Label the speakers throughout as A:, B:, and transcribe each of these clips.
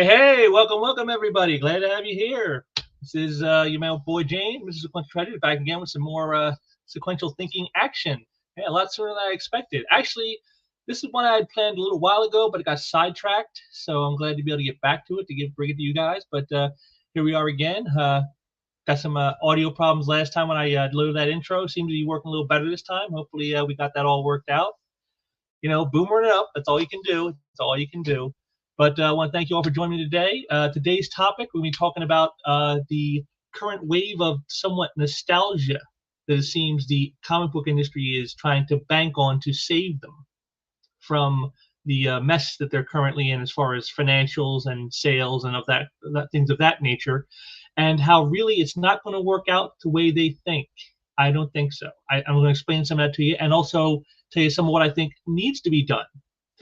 A: Hey, welcome everybody. Glad to have you here. This is your man boy James. This is Sequential Treasure back again with some more sequential thinking action. Hey, a lot sooner than I expected. Actually, this is one I had planned a little while ago, but it got sidetracked. So I'm glad to be able to get back to it bring it to you guys. But here we are again. Got some audio problems last time when I loaded that intro. Seems to be working a little better this time. Hopefully, we got that all worked out. Boomering it up. That's all you can do. That's all you can do. But I want to thank you all for joining me today. Today's topic, we're going to be talking about the current wave of somewhat nostalgia that it seems the comic book industry is trying to bank on to save them from the mess that they're currently in as far as financials and sales and of that things of that nature, and how really it's not going to work out the way they think. I don't think so. I'm going to explain some of that to you, and also tell you some of what I think needs to be done.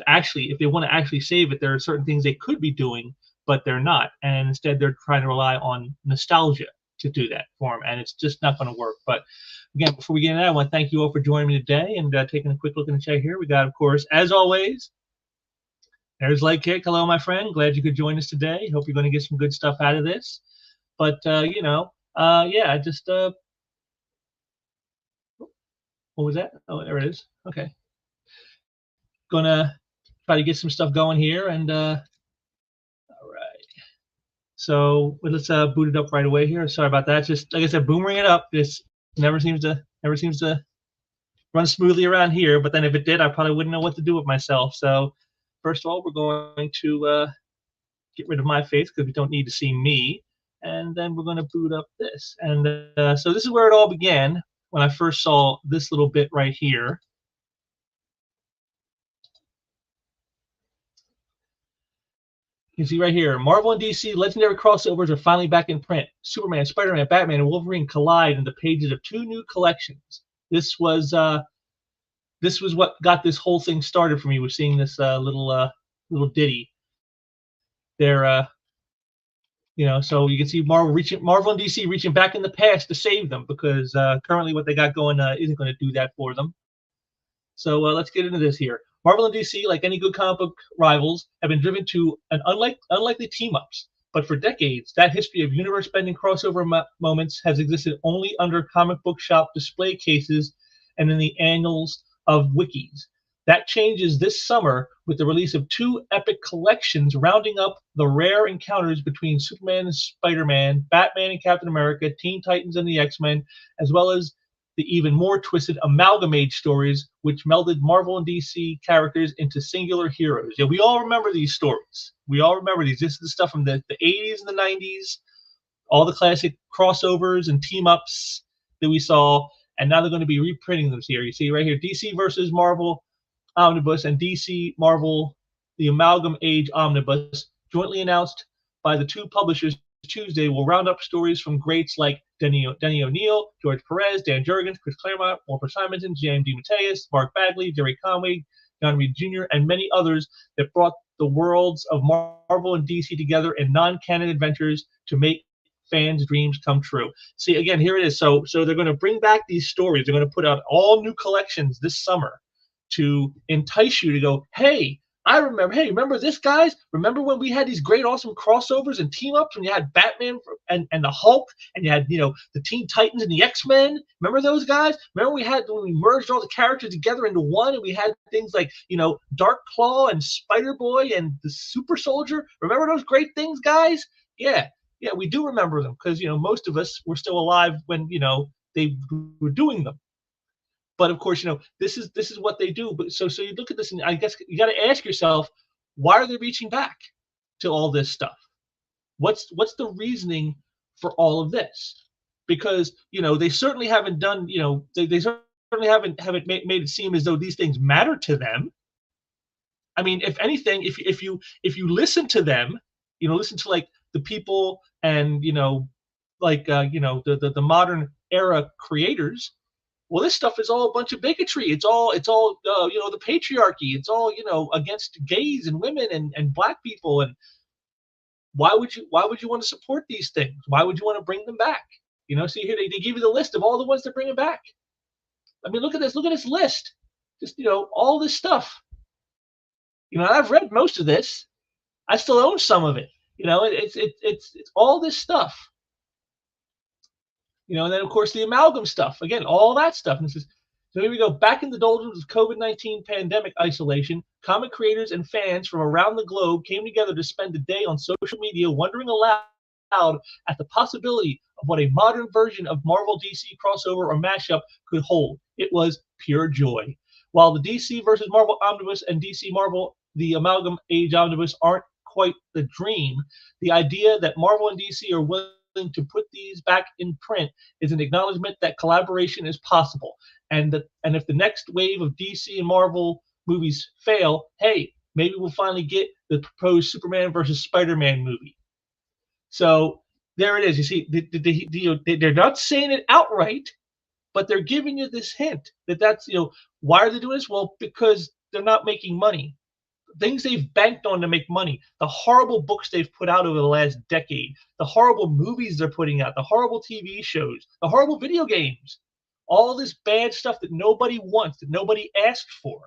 A: Actually, if they want to actually save it, there are certain things they could be doing, but they're not. And instead, they're trying to rely on nostalgia to do that for them. And it's just not going to work. But again, before we get into that, I want to thank you all for joining me today and taking a quick look in the chat here. We got, of course, as always, there's Leg Kick. Hello, my friend. Glad you could join us today. Hope you're going to get some good stuff out of this. But, yeah, just what was that? Oh, there it is. Okay. Gonna try to get some stuff going here, and all right. So let's boot it up right away here. Sorry about that. Just like I said, boomering it up. This never seems to run smoothly around here. But then if it did, I probably wouldn't know what to do with myself. So first of all, we're going to get rid of my face because we don't need to see me. And then we're going to boot up this. And so this is where it all began when I first saw this little bit right here. You can see right here, Marvel and DC legendary crossovers are finally back in print. Superman, Spider-Man, Batman, and Wolverine collide in the pages of two new collections. This was what got this whole thing started for me. Was seeing this little ditty. There, so you can see Marvel and DC reaching back in the past to save them because currently what they got going isn't going to do that for them. So let's get into this here. Marvel and DC, like any good comic book rivals, have been driven to an unlikely team-ups. But for decades, that history of universe-bending crossover moments has existed only under comic book shop display cases and in the annals of wikis. That changes this summer with the release of two epic collections rounding up the rare encounters between Superman and Spider-Man, Batman and Captain America, Teen Titans and the X-Men, as well as the even more twisted Amalgamate stories, which melded Marvel and DC characters into singular heroes. Yeah, we all remember these stories. We all remember these. This is the stuff from the 80s and the 90s, all the classic crossovers and team-ups that we saw, and now they're going to be reprinting them here. You see right here, DC versus Marvel Omnibus and DC Marvel The Amalgam Age Omnibus, jointly announced by the two publishers Tuesday, will round up stories from greats like Denny O'Neil, George Perez, Dan Jurgens, Chris Claremont, Walter Simonson, James DeMatteis, Mark Bagley, Jerry Conway, John Reed Jr., and many others that brought the worlds of Marvel and DC together in non-canon adventures to make fans' dreams come true. See, again, here it is. So they're going to bring back these stories. They're going to put out all new collections this summer to entice you to go, hey, I remember. Hey, remember this, guys? Remember when we had these great, awesome crossovers and team-ups when you had Batman and the Hulk, and you had the Teen Titans and the X-Men? Remember those guys? Remember when we merged all the characters together into one, and we had things like Dark Claw and Spider-Boy and the Super Soldier? Remember those great things, guys? Yeah, we do remember them because most of us were still alive when they were doing them. But of course, this is what they do. But so you look at this, and I guess you got to ask yourself, why are they reaching back to all this stuff? What's the reasoning for all of this? Because they certainly haven't done. They certainly haven't made it seem as though these things matter to them. I mean, if anything, if you listen to them, listen to like the people and the modern era creators. Well, this stuff is all a bunch of bigotry. It's all the patriarchy. It's all against gays and women and black people. And why would you want to support these things? Why would you want to bring them back? See here they give you the list of all the ones they're bringing back. I mean, look at this list. Just all this stuff. I've read most of this. I still own some of it. It's all this stuff. And then of course the amalgam stuff again, all that stuff. And this is so here we go. Back in the doldrums of COVID-19 pandemic isolation, comic creators and fans from around the globe came together to spend a day on social media wondering aloud at the possibility of what a modern version of Marvel DC crossover or mashup could hold. It was pure joy. While the DC versus Marvel Omnibus and DC Marvel the Amalgam Age Omnibus aren't quite the dream, the idea that Marvel and DC are willing to put these back in print is an acknowledgement that collaboration is possible. And if the next wave of DC and Marvel movies fail, hey, maybe we'll finally get the proposed Superman versus Spider-Man movie. So there it is. You see, they're not saying it outright, but they're giving you this hint that's why are they doing this? Well, because they're not making money. Things they've banked on to make money, the horrible books they've put out over the last decade, the horrible movies they're putting out, the horrible TV shows, the horrible video games, all this bad stuff that nobody wants, that nobody asked for.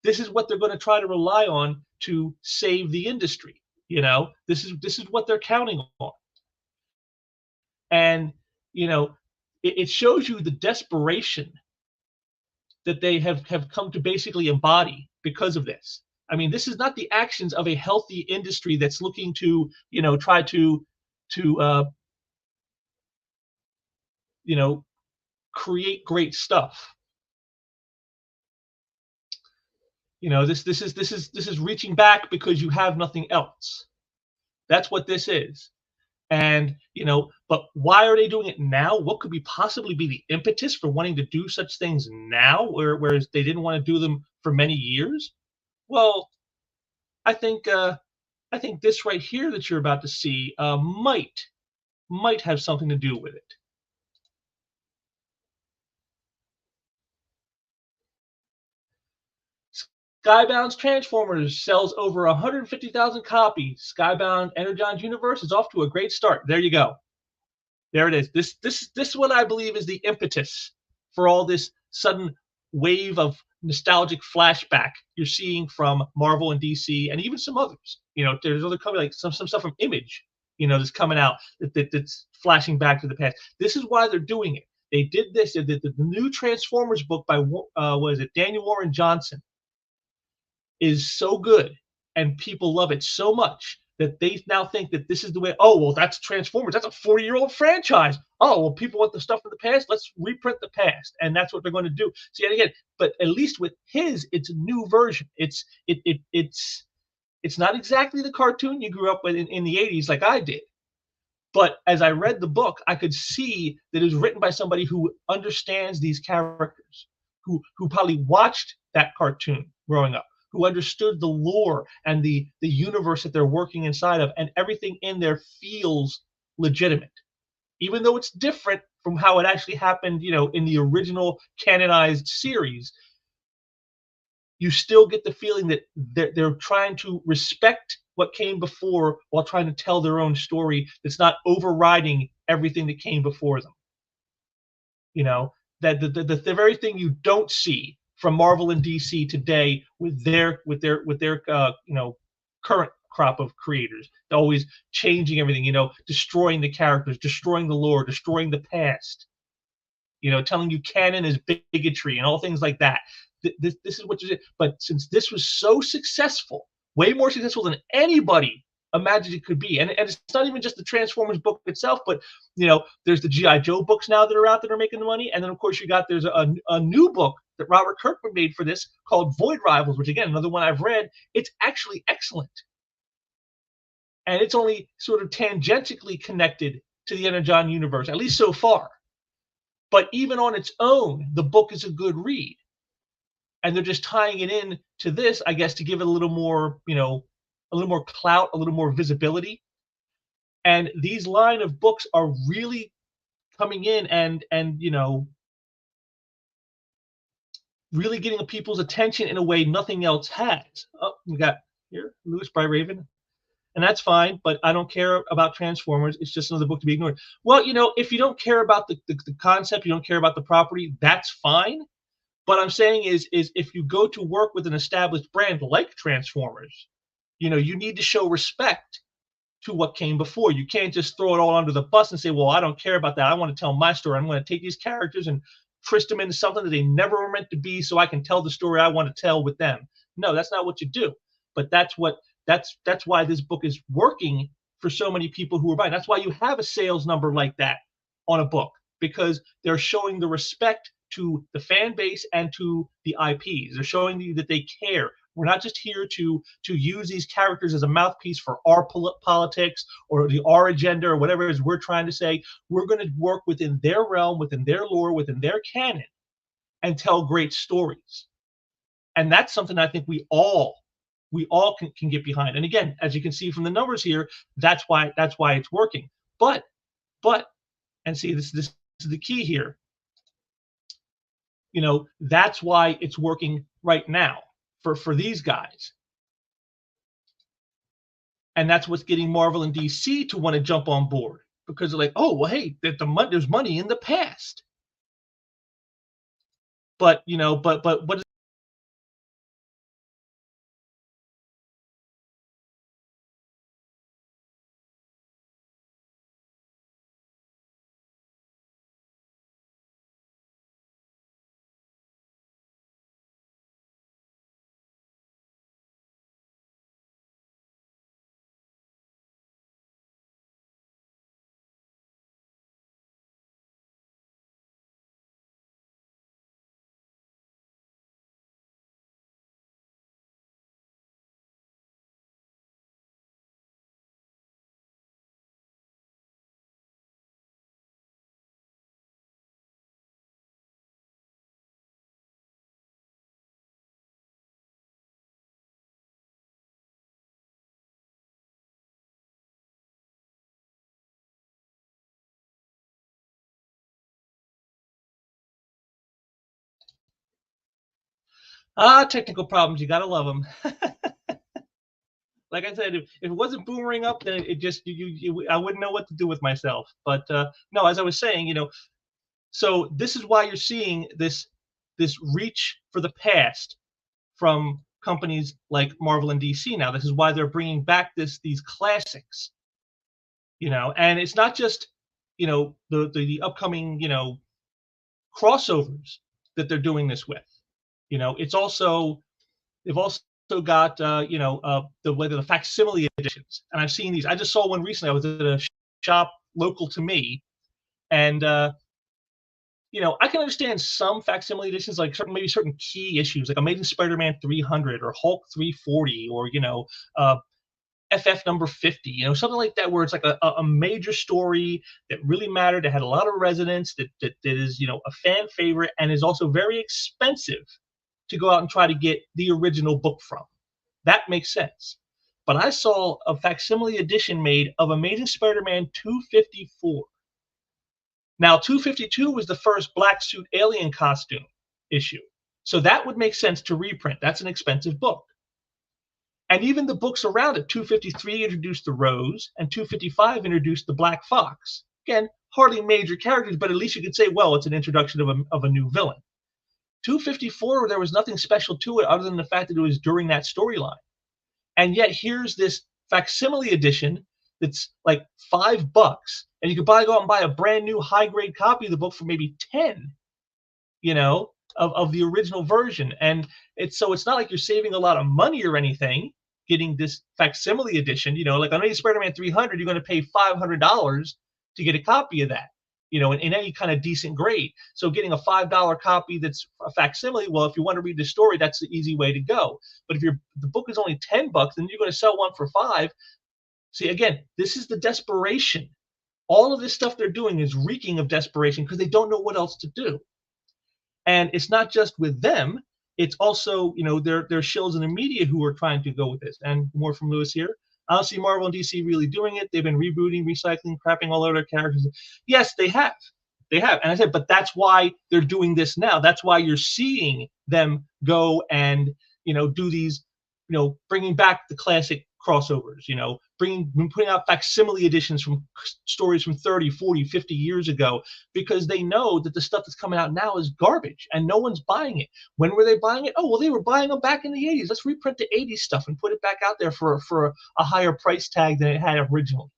A: This is what they're going to try to rely on to save the industry. This is what they're counting on. And it shows you the desperation that they have come to basically embody because of this. I mean, this is not the actions of a healthy industry that's looking to, try to create great stuff. This is reaching back because you have nothing else. That's what this is. And but why are they doing it now? What could possibly be the impetus for wanting to do such things now, whereas they didn't want to do them for many years? Well, I think this right here that you're about to see might have something to do with it. Skybound's Transformers sells over 150,000 copies. Skybound Energon's universe is off to a great start. There you go. There it is. This is what I believe is the impetus for all this sudden wave of nostalgic flashback you're seeing from Marvel and DC and even some others. There's other companies like some stuff from Image, that's coming out that's flashing back to the past. This is why they're doing it. They did this. They did the new Transformers book by Daniel Warren Johnson is so good and people love it so much that they now think that this is the way. Oh, well, that's Transformers. That's a 40-year-old franchise. Oh, well, people want the stuff from the past. Let's reprint the past, and that's what they're going to do. See, and again, but at least with his, it's a new version. It's not exactly the cartoon you grew up with in the 80s like I did. But as I read the book, I could see that it was written by somebody who understands these characters, who probably watched that cartoon growing up, who understood the lore and the universe that they're working inside of, and everything in there feels legitimate, even though it's different from how it actually happened, in the original canonized series. You still get the feeling that they're trying to respect what came before while trying to tell their own story that's not overriding everything that came before them. That the very thing you don't see from Marvel and DC today with their current crop of creators. They're always changing everything, destroying the characters, destroying the lore, destroying the past, telling you canon is bigotry and all things like that. This is what you did. But since this was so successful, way more successful than anybody imagined it could be, and it's not even just the Transformers book itself, but there's the G.I. Joe books now that are out that are making the money, and then of course there's a new book that Robert Kirkman made for this called Void Rivals, which again, another one I've read. It's actually excellent. And it's only sort of tangentially connected to the Energon universe, at least so far. But even on its own, the book is a good read. And they're just tying it in to this, I guess, to give it a little more, a little more clout, a little more visibility. And these line of books are really coming in and really getting people's attention in a way nothing else has. Oh, we got here, Lewis by Raven. And that's fine, but I don't care about Transformers. It's just another book to be ignored. Well, if you don't care about the concept, you don't care about the property, that's fine. But I'm saying is if you go to work with an established brand like Transformers, You need to show respect to what came before. You can't just throw it all under the bus and say, well, I don't care about that. I want to tell my story. I'm going to take these characters and twist them into something that they never were meant to be so I can tell the story I want to tell with them. No, that's not what you do. But that's why this book is working for so many people who are buying. That's why you have a sales number like that on a book, because they're showing the respect to the fan base and to the IPs. They're showing you that they care. We're not just here to use these characters as a mouthpiece for our politics or our agenda or whatever it is we're trying to say. We're going to work within their realm, within their lore, within their canon, and tell great stories. And that's something I think we all can get behind. And again, as you can see from the numbers here, that's why it's working. But and see, this is the key here. That's why it's working right now for these guys. And that's what's getting Marvel and DC to want to jump on board, because they're like, oh, well, hey, there's money in the past. But what is technical problems? You gotta love them. Like I said, if it wasn't Boomerang up, then it just I wouldn't know what to do with myself. But no, as I was saying, so this is why you're seeing this reach for the past from companies like Marvel and DC now. This is why they're bringing back these classics, and it's not just the upcoming crossovers that they're doing this with. It's also they've also got the facsimile editions, and I've seen these. I just saw one recently. I was at a shop local to me, and I can understand some facsimile editions, like maybe certain key issues, like Amazing Spider-Man 300 or Hulk 340, or FF number 50, something like that, where it's like a major story that really mattered, that had a lot of resonance, that is a fan favorite, and is also very expensive to go out and try to get the original book from. That makes sense. But I saw a facsimile edition made of Amazing Spider-Man 254. Now, 252 was the first black suit alien costume issue. So that would make sense to reprint. That's an expensive book. And even the books around it, 253 introduced the Rose, and 255 introduced the Black Fox. Again, hardly major characters, but at least you could say, well, it's an introduction of a new villain. 254, there was nothing special to it other than the fact that it was during that storyline. And yet here's this facsimile edition that's like $5, and you could go out and buy a brand new high-grade copy of the book for maybe 10, of the original version. And it's not like you're saving a lot of money or anything getting this facsimile edition. Like on any Spider-Man 300, you're going to pay $500 to get a copy of that, in any kind of decent grade. So getting a $5 copy that's a facsimile, well, if you want to read the story, that's the easy way to go. But if the book is only $10, then you're going to sell one for $5. See, again, this is the desperation. All of this stuff they're doing is reeking of desperation because they don't know what else to do. And it's not just with them. It's also, their shills in the media who are trying to go with this. And more from Lewis here. I don't see Marvel and DC really doing it. They've been rebooting, recycling, crapping all over their characters. Yes, they have. They have. And I said, but that's why they're doing this now. That's why you're seeing them go and, do these, bringing back the classic crossovers, putting out facsimile editions from stories from 30, 40, 50 years ago, because they know that the stuff that's coming out now is garbage and no one's buying it. When were they buying it? Oh, well, they were buying them back in the 80s. Let's reprint the 80s stuff and put it back out there for a higher price tag than it had originally.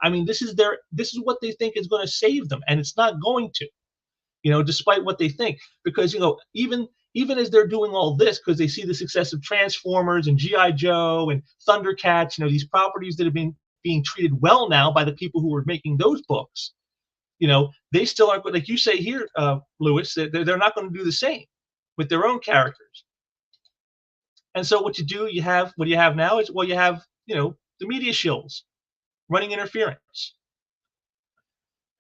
A: I mean, this is what they think is going to save them, and it's not going to, despite what they think, because even as they're doing all this, because they see the success of Transformers and G.I. Joe and Thundercats, these properties that have been being treated well now by the people who are making those books, they still aren't, like you say here, Lewis, they're not going to do the same with their own characters. And so what you have now is, well, you have, the media shills running interference.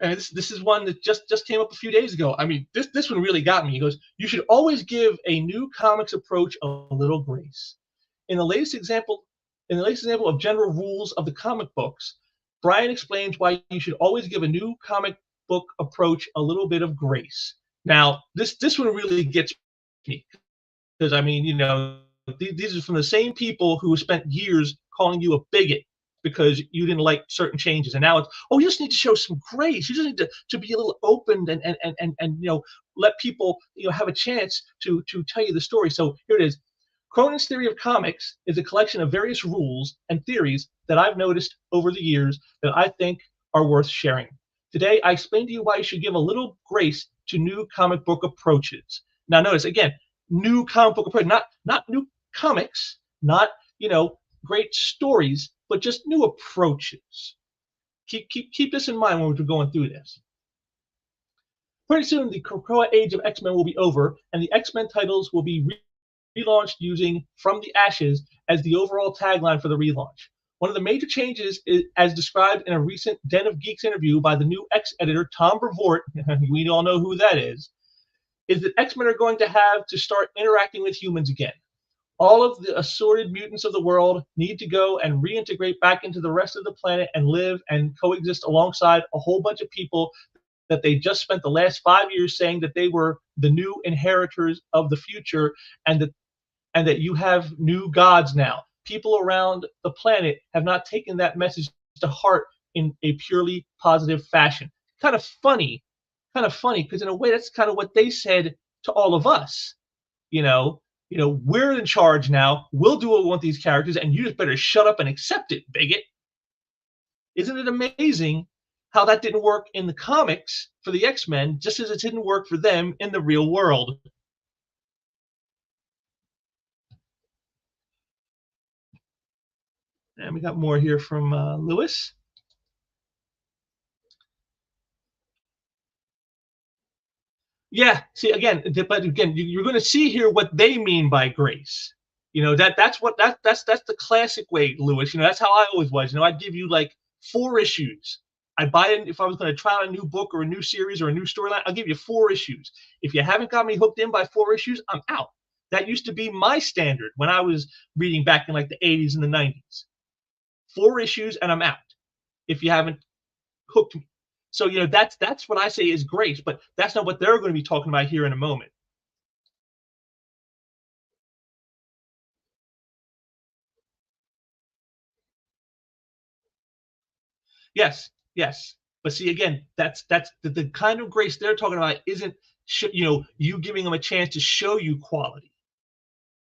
A: And this is one that just came up a few days ago. I mean, this one really got me. He goes, you should always give a new comics approach a little grace. In the latest example of general rules of the comic books, Brian explains why you should always give a new comic book approach a little bit of grace. Now, this one really gets me, because I mean, these are from the same people who spent years calling you a bigot because you didn't like certain changes, and now it's, oh, you just need to show some grace. You just need to be a little open and let people have a chance to tell you the story. So here it is. Cronin's theory of comics is a collection of various rules and theories that I've noticed over the years that I think are worth sharing. Today, I explain to you why you should give a little grace to new comic book approaches. Now, notice again, new comic book approach, not new comics, not great stories, but just new approaches. Keep this in mind when we're going through this. Pretty soon, the Krakoa age of X-Men will be over, and the X-Men titles will be relaunched using "From the Ashes" as the overall tagline for the relaunch. One of the major changes is, as described in a recent Den of Geeks interview by the new X editor Tom Brevoort, we all know who that is that X-Men are going to have to start interacting with humans again. All of the assorted mutants of the world need to go and reintegrate back into the rest of the planet and live and coexist alongside a whole bunch of people that they just spent the last 5 years saying that they were the new inheritors of the future, and that you have new gods now. People around the planet have not taken that message to heart in a purely positive fashion. Kind of funny, because in a way that's kind of what they said to all of us. We're in charge now. We'll do what we want these characters, and you just better shut up and accept it, bigot. Isn't it amazing how that didn't work in the comics for the X-Men, just as it didn't work for them in the real world? And we got more here from Lewis. Yeah, see again, but again, you're going to see here what they mean by grace. That's the classic way, Lewis. That's how I always was. I'd give you like 4 issues. I'd buy it if I was going to try out a new book or a new series or a new storyline. I'll give you 4 issues. If you haven't got me hooked in by 4 issues, I'm out. That used to be my standard when I was reading back in like the 80s and the 90s. 4 issues and I'm out if you haven't hooked me. So that's what I say is grace, but that's not what they're going to be talking about here in a moment. Yes, but see again, that's the kind of grace they're talking about isn't you giving them a chance to show you quality.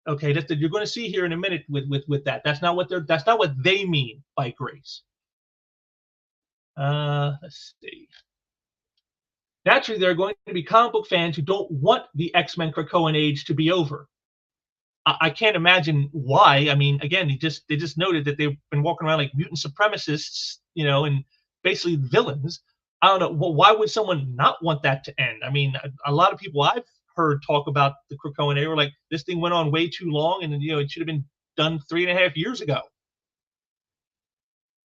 A: Okay, that you're going to see here in a minute with that. That's not what they mean by grace. Let's see. Naturally, there are going to be comic book fans who don't want the X-Men Krakoan age to be over. I can't imagine why. I mean, again, they just noted that they've been walking around like mutant supremacists, and basically villains. I don't know. Well, why would someone not want that to end? I mean, a lot of people I've heard talk about the Krakoan era, like this thing went on way too long, and it should have been done 3.5 years ago.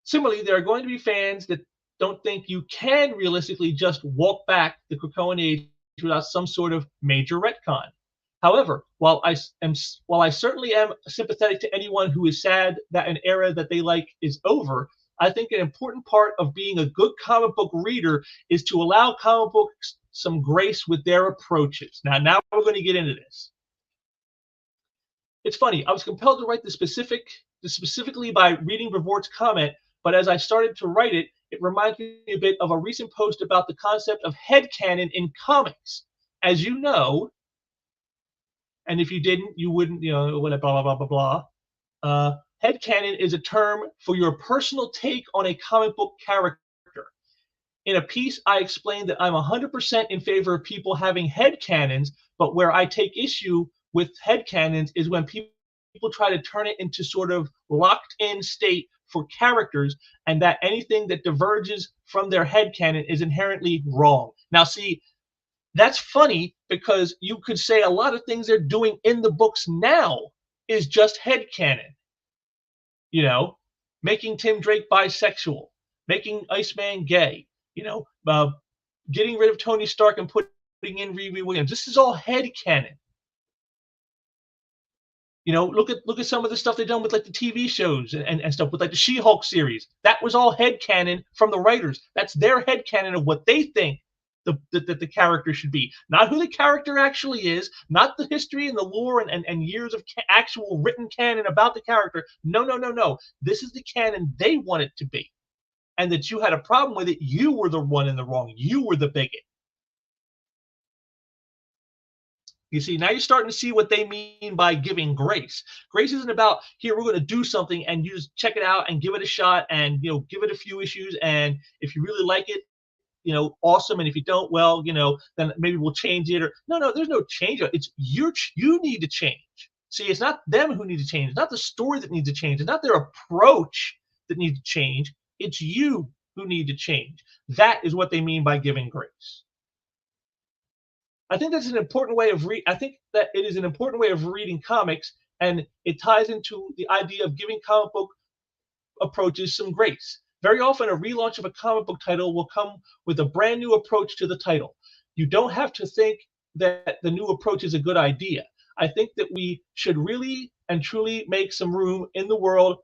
A: Similarly, there are going to be fans that don't think you can realistically just walk back the Krakoan age without some sort of major retcon. However, while I certainly am sympathetic to anyone who is sad that an era that they like is over, I think an important part of being a good comic book reader is to allow comic books some grace with their approaches. Now we're going to get into this. It's funny. I was compelled to write the specific specifically by reading Brevort's comment, but as I started to write it, it reminds me a bit of a recent post about the concept of headcanon in comics. As you know, and if you didn't, you wouldn't, blah, blah, blah, blah, blah. Headcanon is a term for your personal take on a comic book character. In a piece, I explained that I'm 100% in favor of people having headcanons, but where I take issue with headcanons is when people try to turn it into sort of locked in state for characters, and that anything that diverges from their headcanon is inherently wrong. Now, see, that's funny because you could say a lot of things they're doing in the books now is just headcanon. You know, making Tim Drake bisexual, making Iceman gay, getting rid of Tony Stark and putting in Riri Williams. This is all headcanon. Look at some of the stuff they've done with like the TV shows and stuff with like the She-Hulk series. That was all headcanon from the writers. That's their headcanon of what they think the character should be. Not who the character actually is, not the history and the lore and years of actual written canon about the character. No, no, no, no. This is the canon they want it to be. And that you had a problem with it, you were the one in the wrong. You were the bigot. You see, now you're starting to see what they mean by giving grace. Grace isn't about, here, we're going to do something and you just check it out and give it a shot and, give it a few issues. And if you really like it, awesome. And if you don't, well, then maybe we'll change it. Or no, there's no change. It's you need to change. See, it's not them who need to change. It's not the story that needs to change. It's not their approach that needs to change. It's you who need to change. That is what they mean by giving grace. I think that's an important way of I think that it is an important way of reading comics, and it ties into the idea of giving comic book approaches some grace. Very often, a relaunch of a comic book title will come with a brand new approach to the title. You don't have to think that the new approach is a good idea. I think that we should really and truly make some room in the world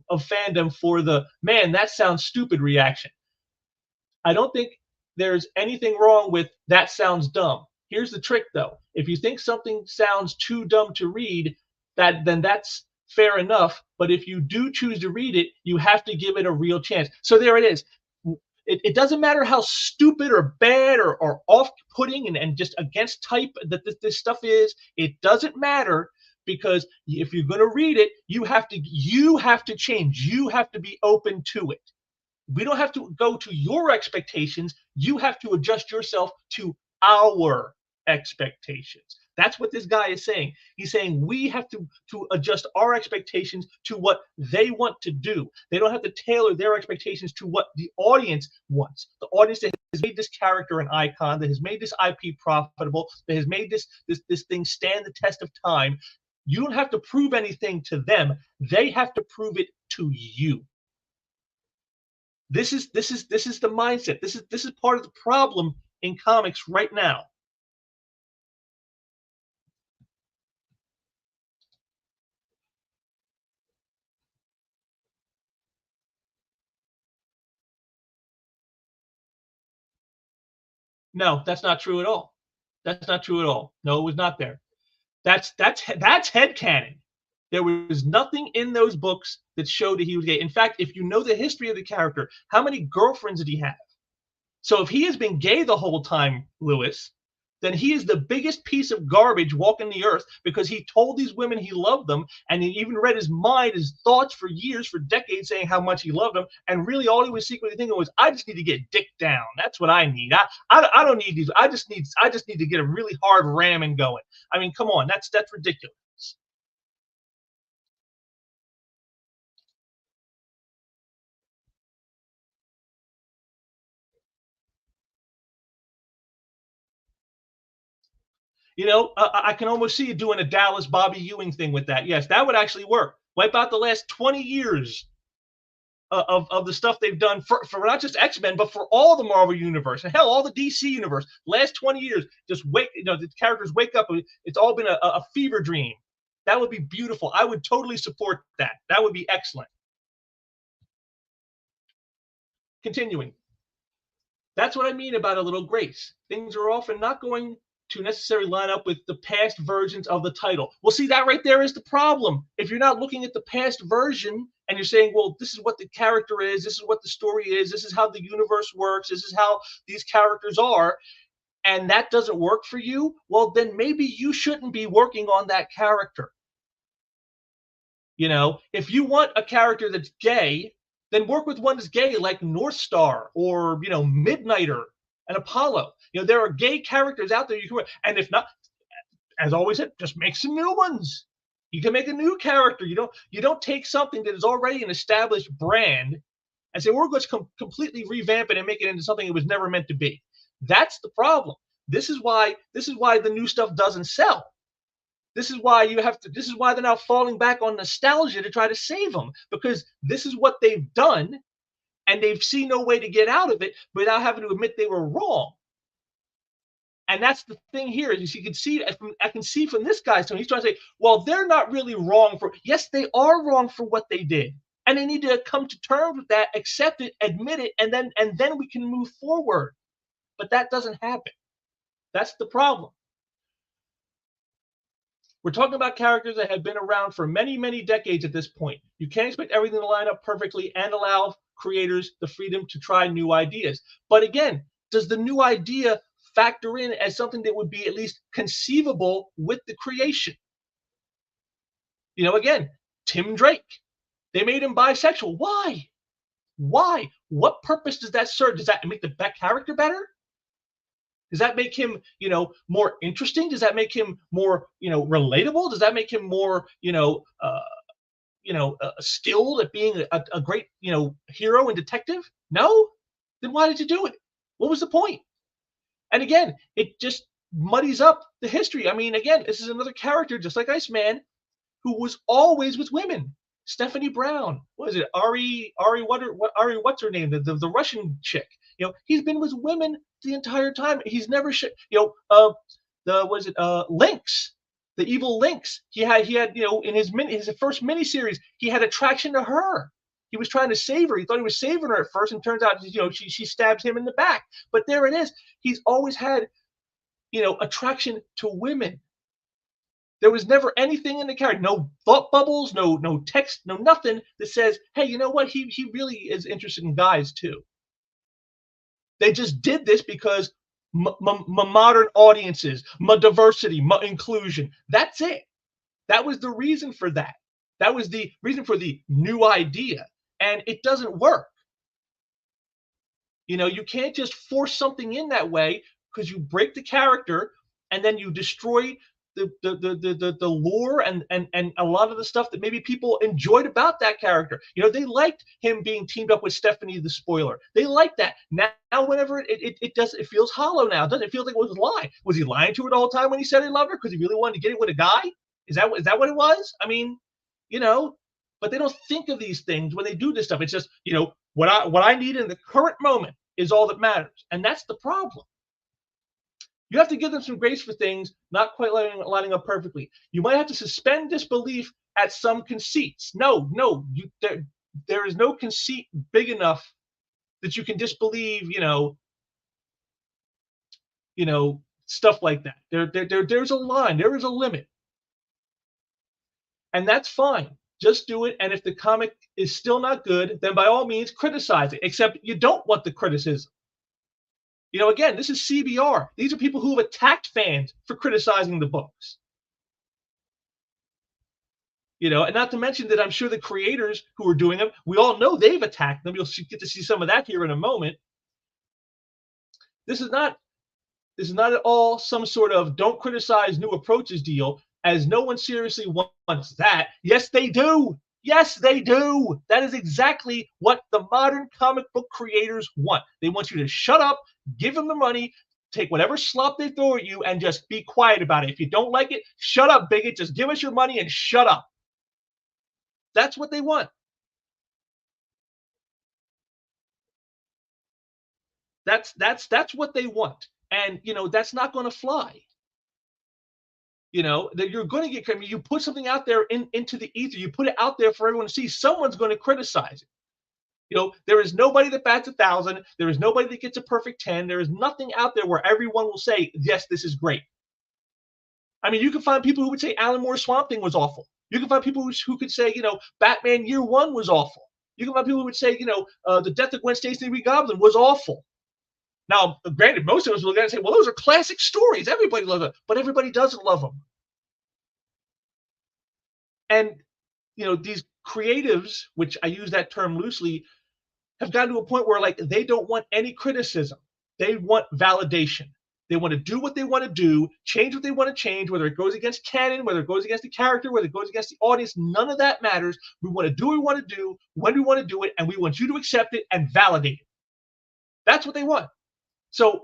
A: of fandom for the man, that sounds stupid reaction. I don't think there's anything wrong with that sounds dumb. Here's the trick though. If you think something sounds too dumb to read, then that's fair enough. But if you do choose to read it, you have to give it a real chance. So there it is. It doesn't matter how stupid or bad or off-putting and just against type that this stuff is. It doesn't matter, because if you're going to read it, you have to change. You have to be open to it. We don't have to go to your expectations. You have to adjust yourself to our expectations. That's what this guy is saying. He's saying we have to adjust our expectations to what they want to do. They don't have to tailor their expectations to what the audience wants. The audience that has made this character an icon, that has made this IP profitable, that has made this thing stand the test of time. You don't have to prove anything to them. They have to prove it to you. This is the mindset. This is part of the problem in comics right now. No, that's not true at all. That's not true at all. No, it was not there. That's headcanon. There was nothing in those books that showed that he was gay. In fact, if you know the history of the character, how many girlfriends did he have? So if he has been gay the whole time, Lewis, then he is the biggest piece of garbage walking the earth, because he told these women he loved them, and he even read his mind, his thoughts for years, for decades, saying how much he loved them. And really all he was secretly thinking was, I just need to get dick down. That's what I need. I don't need these. I just need to get a really hard ramming going. I mean, come on, that's ridiculous. I can almost see you doing a Dallas Bobby Ewing thing with that. Yes, that would actually work. Wipe out the last 20 years of the stuff they've done for not just X-Men, but for all the Marvel universe, and hell, all the DC universe. Last 20 years, just the characters wake up. It's all been a fever dream. That would be beautiful. I would totally support that. That would be excellent. Continuing. That's what I mean about a little grace. Things are often not going to necessarily line up with the past versions of the title. Well, see, that right there is the problem. If you're not looking at the past version and you're saying, well, this is what the character is, this is what the story is, this is how the universe works, this is how these characters are, and that doesn't work for you, well, then maybe you shouldn't be working on that character. You know, if you want a character that's gay, then work with one that's gay, like North Star or Midnighter and Apollo. There are gay characters out there you can, and if not, as always said, just make some new ones. You can make a new character. You don't take something that is already an established brand and say we're going to completely revamp it and make it into something it was never meant to be. That's the problem. This is why the new stuff doesn't sell. This is why they're now falling back on nostalgia to try to save them, because this is what they've done and they've seen no way to get out of it without having to admit they were wrong. And that's the thing here, is you can see, I can see from this guy's tone, he's trying to say, well, they're not really wrong yes, they are wrong for what they did. And they need to come to terms with that, accept it, admit it, and then we can move forward. But that doesn't happen. That's the problem. We're talking about characters that have been around for many, many decades at this point. You can't expect everything to line up perfectly and allow creators the freedom to try new ideas. But again, does the new idea factor in as something that would be at least conceivable with the creation? Again, Tim Drake, they made him bisexual. Why? Why? What purpose does that serve? Does that make the character better? Does that make him, more interesting? Does that make him more, relatable? Does that make him more, skilled at being a great, hero and detective? No? Then why did you do it? What was the point? And again, it just muddies up the history. I mean, again, this is another character, just like Iceman, who was always with women. Stephanie Brown, what is it? Ari, what's her name? The Russian chick. He's been with women the entire time. He's never, Lynx, the evil Lynx. He had, in his first miniseries, he had attraction to her. He was trying to save her. He thought he was saving her at first, and turns out, she stabs him in the back. But there it is. He's always had, attraction to women. There was never anything in the character, no thought bubbles, no text, no nothing that says, hey, you know what? He really is interested in guys too. They just did this because modern audiences, diversity, inclusion. That's it. That was the reason for that. That was the reason for the new idea. And it doesn't work. You can't just force something in that way, because you break the character and then you destroy the lore and a lot of the stuff that maybe people enjoyed about that character. They liked him being teamed up with Stephanie the Spoiler. They liked that. Now whenever it feels hollow now. Doesn't it feel like it was a lie? Was he lying to her the whole time when he said he loved her because he really wanted to get it with a guy? Is that what it was? I mean, but they don't think of these things when they do this stuff. It's just, what I need in the current moment is all that matters. And that's the problem. You have to give them some grace for things not quite lining up perfectly. You might have to suspend disbelief at some conceits. No, there is no conceit big enough that you can disbelieve, stuff like that. There's a line, there is a limit. And that's fine. Just do it. And if the comic is still not good, then by all means criticize it, except you don't want the criticism. Again, this is CBR. These are people who have attacked fans for criticizing the books. And not to mention that I'm sure the creators who are doing them, we all know they've attacked them. You'll get to see some of that here in a moment. This is not at all some sort of don't criticize new approaches deal, as no one seriously wants that. Yes, they do. Yes, they do. That is exactly what the modern comic book creators want. They want you to shut up, give them the money, take whatever slop they throw at you, and just be quiet about it. If you don't like it, shut up, bigot. Just give us your money and shut up. That's what they want. That's what they want. And, that's not going to fly. That you're going to get, you put something out there into the ether, you put it out there for everyone to see, someone's going to criticize it. There is nobody that bats 1,000. There is nobody that gets a perfect 10. There is nothing out there where everyone will say, yes, this is great. I mean, you can find people who would say Alan Moore's Swamp Thing was awful. You can find people who could say, Batman Year One was awful. You can find people who would say, The Death of Gwen Stacy and the Green Goblin was awful. Now, granted, most of us will look at it and say, well, those are classic stories. Everybody loves it, but everybody doesn't love them. And, these creatives, which I use that term loosely, have gotten to a point where, like, they don't want any criticism. They want validation. They want to do what they want to do, change what they want to change, whether it goes against canon, whether it goes against the character, whether it goes against the audience. None of that matters. We want to do what we want to do, when we want to do it, and we want you to accept it and validate it. That's what they want. So,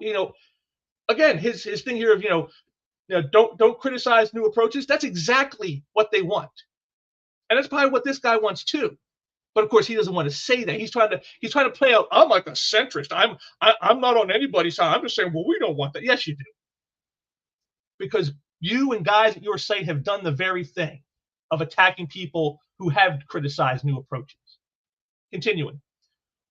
A: again, his thing here of, don't criticize new approaches. That's exactly what they want. And that's probably what this guy wants too. But of course, he doesn't want to say that. He's trying to play out, I'm like a centrist. I'm not on anybody's side. I'm just saying, well, we don't want that. Yes, you do. Because you and guys at your site have done the very thing of attacking people who have criticized new approaches. Continuing.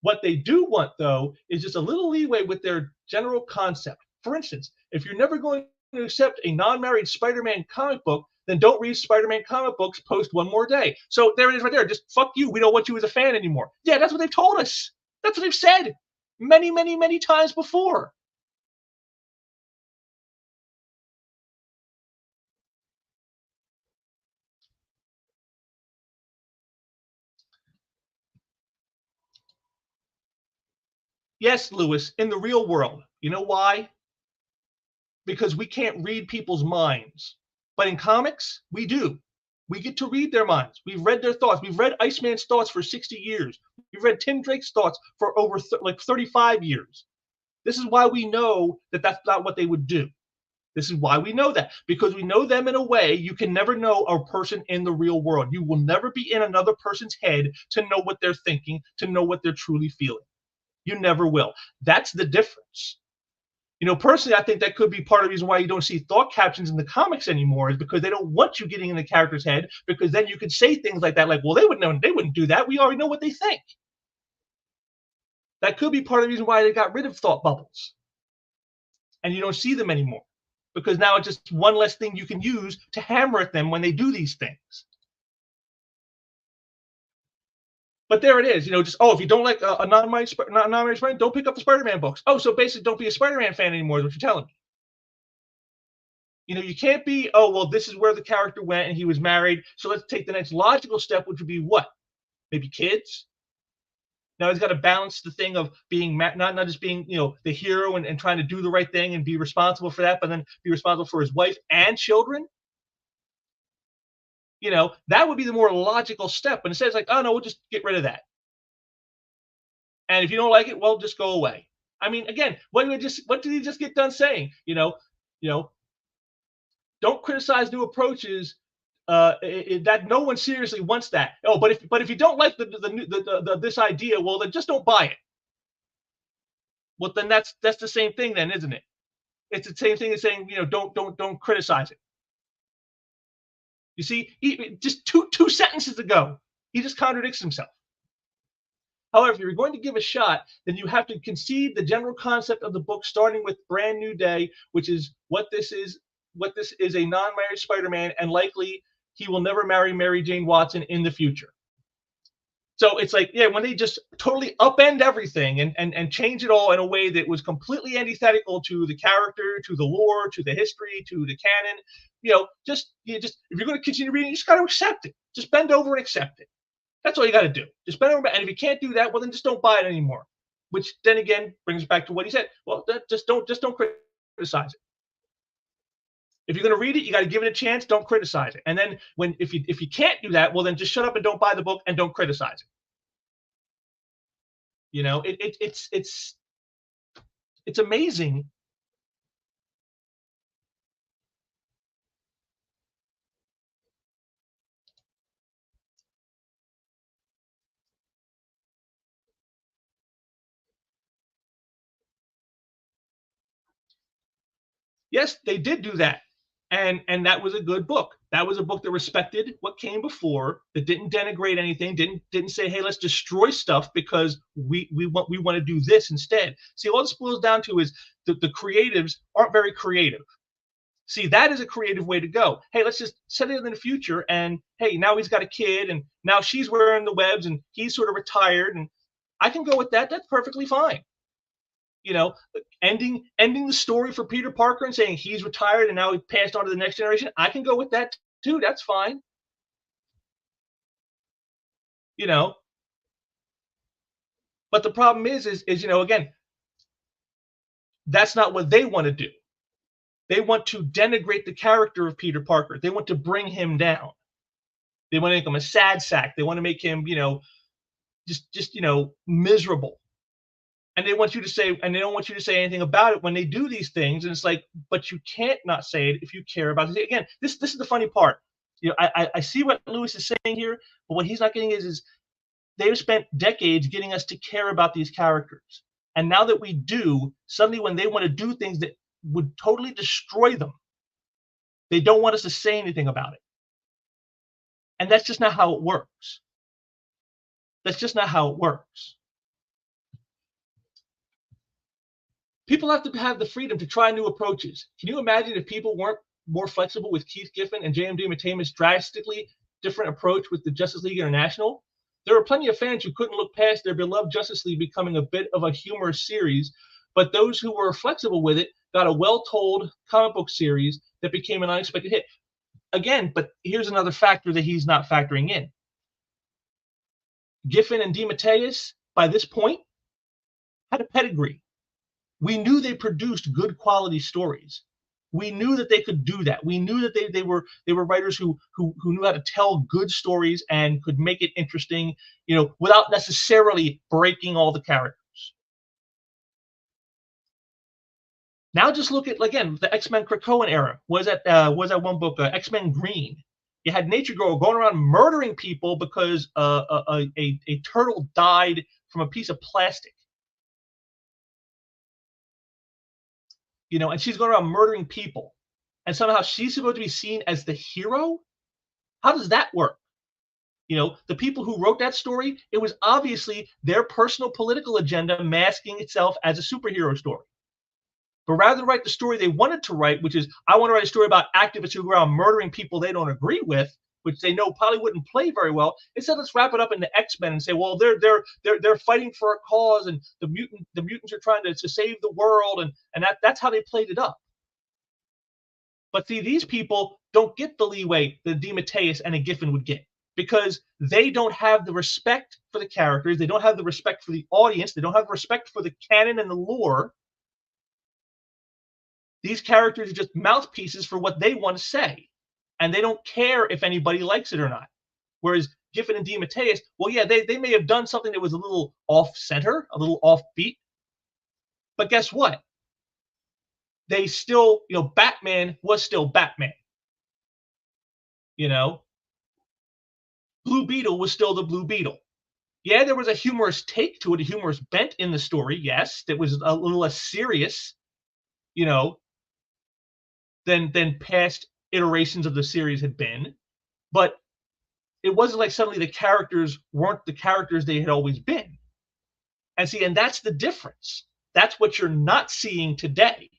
A: What they do want, though, is just a little leeway with their general concept. For instance, if you're never going to accept a non-married Spider-Man comic book, then don't read Spider-Man comic books post one more day. So there it is right there. Just fuck you. We don't want you as a fan anymore. Yeah, that's what they've told us. That's what they've said many, many, many times before. Yes, Lewis, in the real world. You know why? Because we can't read people's minds. But in comics, we do. We get to read their minds. We've read their thoughts. We've read Iceman's thoughts for 60 years. We've read Tim Drake's thoughts for over 35 years. This is why we know that that's not what they would do. This is why we know that, because we know them in a way you can never know a person in the real world. You will never be in another person's head to know what they're thinking, to know what they're truly feeling. You never will. That's the difference. Personally, I think that could be part of the reason why you don't see thought captions in the comics anymore, is because they don't want you getting in the character's head, because then you could say things like that, like, well, they wouldn't do that. We already know what they think. That could be part of the reason why they got rid of thought bubbles. And you don't see them anymore, because now it's just one less thing you can use to hammer at them when they do these things. But there it is, just, if you don't like a non-married Spider-Man, don't pick up the Spider-Man books. Oh, so basically don't be a Spider-Man fan anymore is what you're telling me. You can't be, this is where the character went and he was married, so let's take the next logical step, which would be what? Maybe kids? Now he's got to balance the thing of being not just being, the hero and trying to do the right thing and be responsible for that, but then be responsible for his wife and children. That would be the more logical step. And instead it's like, oh no, we'll just get rid of that. And if you don't like it, well, just go away. I mean, again, what did he just get done saying? Don't criticize new approaches. That no one seriously wants that. Oh, but if you don't like this idea, well, then just don't buy it. Well, then that's the same thing, then, isn't it? It's the same thing as saying, don't criticize it. You see, just two sentences ago, he just contradicts himself. However, if you're going to give a shot, then you have to concede the general concept of the book, starting with Brand New Day, which is what this is a non-married Spider-Man, and likely he will never marry Mary Jane Watson in the future. So it's like, yeah, when they just totally upend everything and change it all in a way that was completely antithetical to the character, to the lore, to the history, to the canon, just if you're going to continue reading, you just got to accept it. Just bend over and accept it. That's all you got to do. Just bend over, and if you can't do that, well, then just don't buy it anymore. Which then again brings us back to what he said. Well, just don't criticize it. If you're going to read it, you got to give it a chance. Don't criticize it. And then if you can't do that, well, then just shut up and don't buy the book and don't criticize it. It's amazing. Yes, they did do that. And that was a good book. That was a book that respected what came before, that didn't denigrate anything, didn't say, hey, let's destroy stuff because we want to do this instead. See, all this boils down to is the creatives aren't very creative. See, that is a creative way to go. Hey, let's just set it in the future, and hey, now he's got a kid, and now she's wearing the webs, and he's sort of retired, and I can go with that. That's perfectly fine. You know, ending the story for Peter Parker and saying he's retired and now he passed on to the next generation. I can go with that too. That's fine. You know, but the problem is again, that's not what they want to do. They want to denigrate the character of Peter Parker. They want to bring him down. They want to make him a sad sack. They want to make him, just miserable. And they want you to say, and they don't want you to say anything about it when they do these things. And it's like, but you can't not say it if you care about it. Again, this is the funny part. I see what Lewis is saying here, but what he's not getting is they've spent decades getting us to care about these characters. And now that we do, suddenly when they want to do things that would totally destroy them, they don't want us to say anything about it. And that's just not how it works. That's just not how it works. People have to have the freedom to try new approaches. Can you imagine if people weren't more flexible with Keith Giffen and J.M. DeMatteis's drastically different approach with the Justice League International? There were plenty of fans who couldn't look past their beloved Justice League becoming a bit of a humorous series, but those who were flexible with it got a well-told comic book series that became an unexpected hit. Again, but here's another factor that he's not factoring in. Giffen and DeMatteis, by this point, had a pedigree. We knew they produced good quality stories. We knew that they could do that. We knew that they were writers who knew how to tell good stories and could make it interesting, without necessarily breaking all the characters. Now just look at, again, the X-Men Krakoan era. Was that one book, X-Men Green? You had Nature Girl going around murdering people because a turtle died from a piece of plastic. And she's going around murdering people. And somehow she's supposed to be seen as the hero? How does that work? The people who wrote that story, it was obviously their personal political agenda masking itself as a superhero story. But rather than write the story they wanted to write, which is, I want to write a story about activists who go around murdering people they don't agree with, which they know probably wouldn't play very well. Instead, let's wrap it up into X-Men and say, well, they're fighting for a cause, and the mutants are trying to save the world, and that's how they played it up. But see, these people don't get the leeway that DeMatteis and a Giffen would get, because they don't have the respect for the characters, they don't have the respect for the audience, they don't have respect for the canon and the lore. These characters are just mouthpieces for what they want to say. And they don't care if anybody likes it or not. Whereas Giffen and DeMatteis, well, yeah, they may have done something that was a little off-center, a little off-beat. But guess what? They still, Batman was still Batman. Blue Beetle was still the Blue Beetle. Yeah, there was a humorous take to it, a humorous bent in the story, yes, that was a little less serious, than past iterations of the series had been, but it wasn't like suddenly the characters weren't the characters they had always been. And that's the difference. That's what you're not seeing today.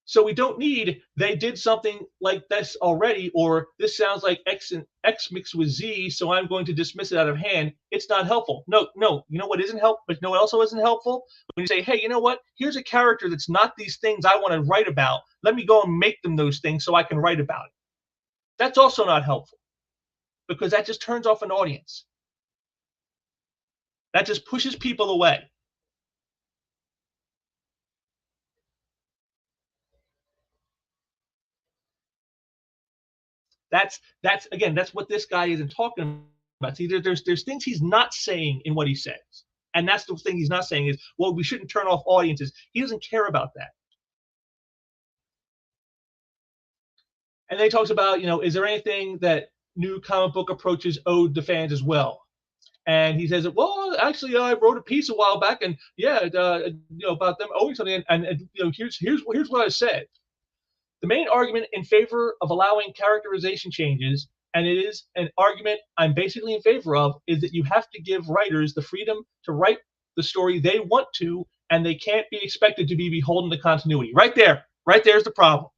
A: So we don't need, they did something like this already, or this sounds like X mixed with Z, so I'm going to dismiss it out of hand. It's not helpful. No. You know what isn't helpful? But no, what also isn't helpful? When you say, hey, you know what? Here's a character that's not these things I want to write about. Let me go and make them those things so I can write about it. That's also not helpful, because that just turns off an audience. That just pushes people away. That's what this guy isn't talking about. See, there's things he's not saying in what he says, and that's the thing he's not saying is, well, we shouldn't turn off audiences. He doesn't care about that. And then he talks about, is there anything that new comic book approaches owed the fans as well? And he says, well, actually, I wrote a piece a while back, and about them owing something, and here's what I said. The main argument in favor of allowing characterization changes, and it is an argument I'm basically in favor of, is that you have to give writers the freedom to write the story they want to and they can't be expected to be beholden to continuity. Right there's the problem.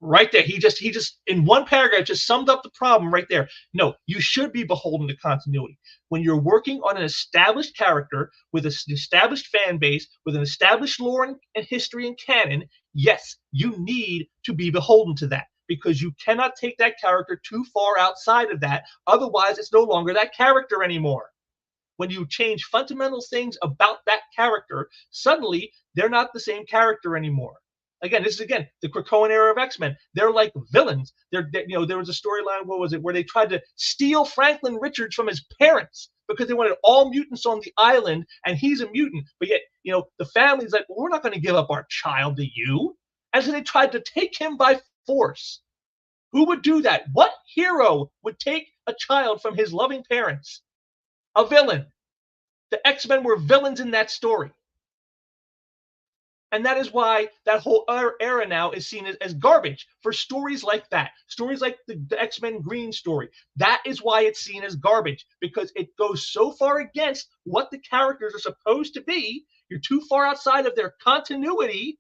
A: Right there, he just in one paragraph just summed up the problem right there. No, you should be beholden to continuity when you're working on an established character with an established fan base, with an established lore and history and canon. Yes, you need to be beholden to that because you cannot take that character too far outside of that. Otherwise, it's no longer that character anymore. When you change fundamental things about that character, suddenly they're not the same character anymore. Again, this is the Krakoan era of X-Men. They're like villains. There was a storyline, what was it, where they tried to steal Franklin Richards from his parents because they wanted all mutants on the island, and he's a mutant. But yet, the family's like, well, we're not going to give up our child to you. And so they tried to take him by force. Who would do that? What hero would take a child from his loving parents? A villain. The X-Men were villains in that story. And that is why that whole era now is seen as garbage for stories like that. Stories like the X-Men Green story. That is why it's seen as garbage, because it goes so far against what the characters are supposed to be. You're too far outside of their continuity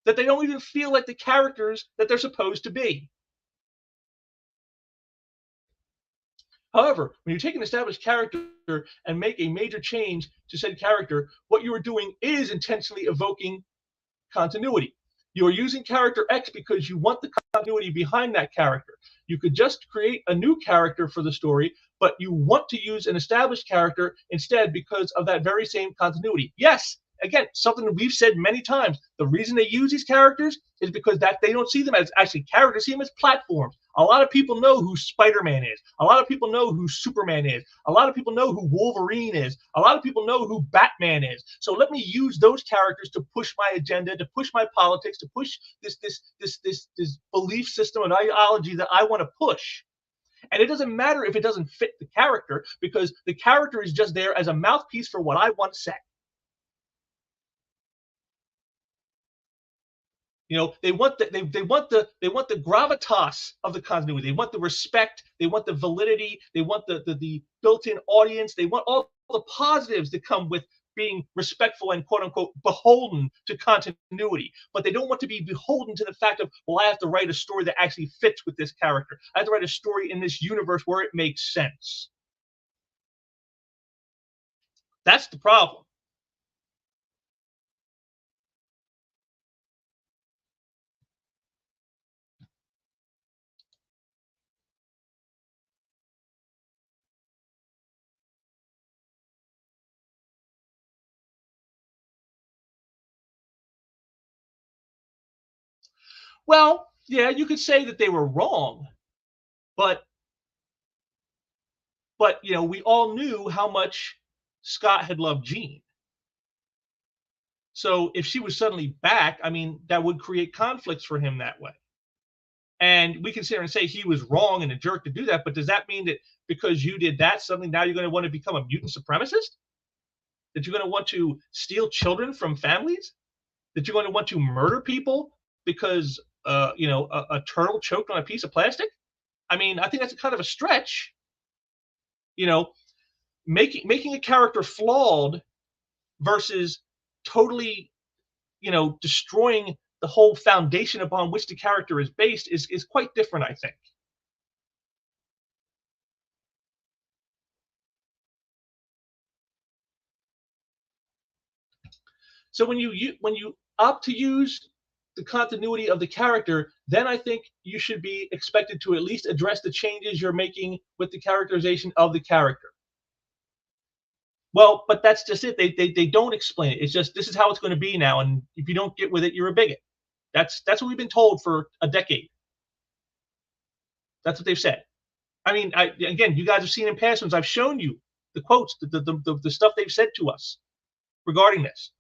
A: that they don't even feel like the characters that they're supposed to be. However, when you take an established character and make a major change to said character, what you are doing is intentionally evoking continuity. You are using character X because you want the continuity behind that character. You could just create a new character for the story, but you want to use an established character instead because of that very same continuity. Yes, again, something that we've said many times. The reason they use these characters is because that they don't see them as actually characters, see them as platforms. A lot of people know who Spider-Man is. A lot of people know who Superman is. A lot of people know who Wolverine is. A lot of people know who Batman is. So let me use those characters to push my agenda, to push my politics, to push this belief system and ideology that I want to push. And it doesn't matter if it doesn't fit the character, because the character is just there as a mouthpiece for what I want to say. They want the gravitas of the continuity. They want the respect. They want the validity. They want the built-in audience. They want all the positives that come with being respectful and quote unquote beholden to continuity. But they don't want to be beholden to the fact of, well, I have to write a story that actually fits with this character. I have to write a story in this universe where it makes sense. That's the problem. Well, yeah, you could say that they were wrong, but we all knew how much Scott had loved Jean. So if she was suddenly back, I mean, that would create conflicts for him that way. And we can sit here and say he was wrong and a jerk to do that, but does that mean that because you did that, suddenly now you're going to want to become a mutant supremacist? That you're going to want to steal children from families? That you're going to want to murder people because a turtle choked on a piece of plastic? I mean, I think that's a kind of a stretch. Making a character flawed versus totally, destroying the whole foundation upon which the character is based is quite different, I think. So when you opt to use the continuity of the character, then I think you should be expected to at least address the changes you're making with the characterization of the character. Well, but that's just it. They don't explain it. It's just, this is how it's going to be now, and if you don't get with it, you're a bigot. That's what we've been told for a decade. That's what they've said. I mean, again, you guys have seen in past ones. I've shown you the quotes, the stuff they've said to us regarding this.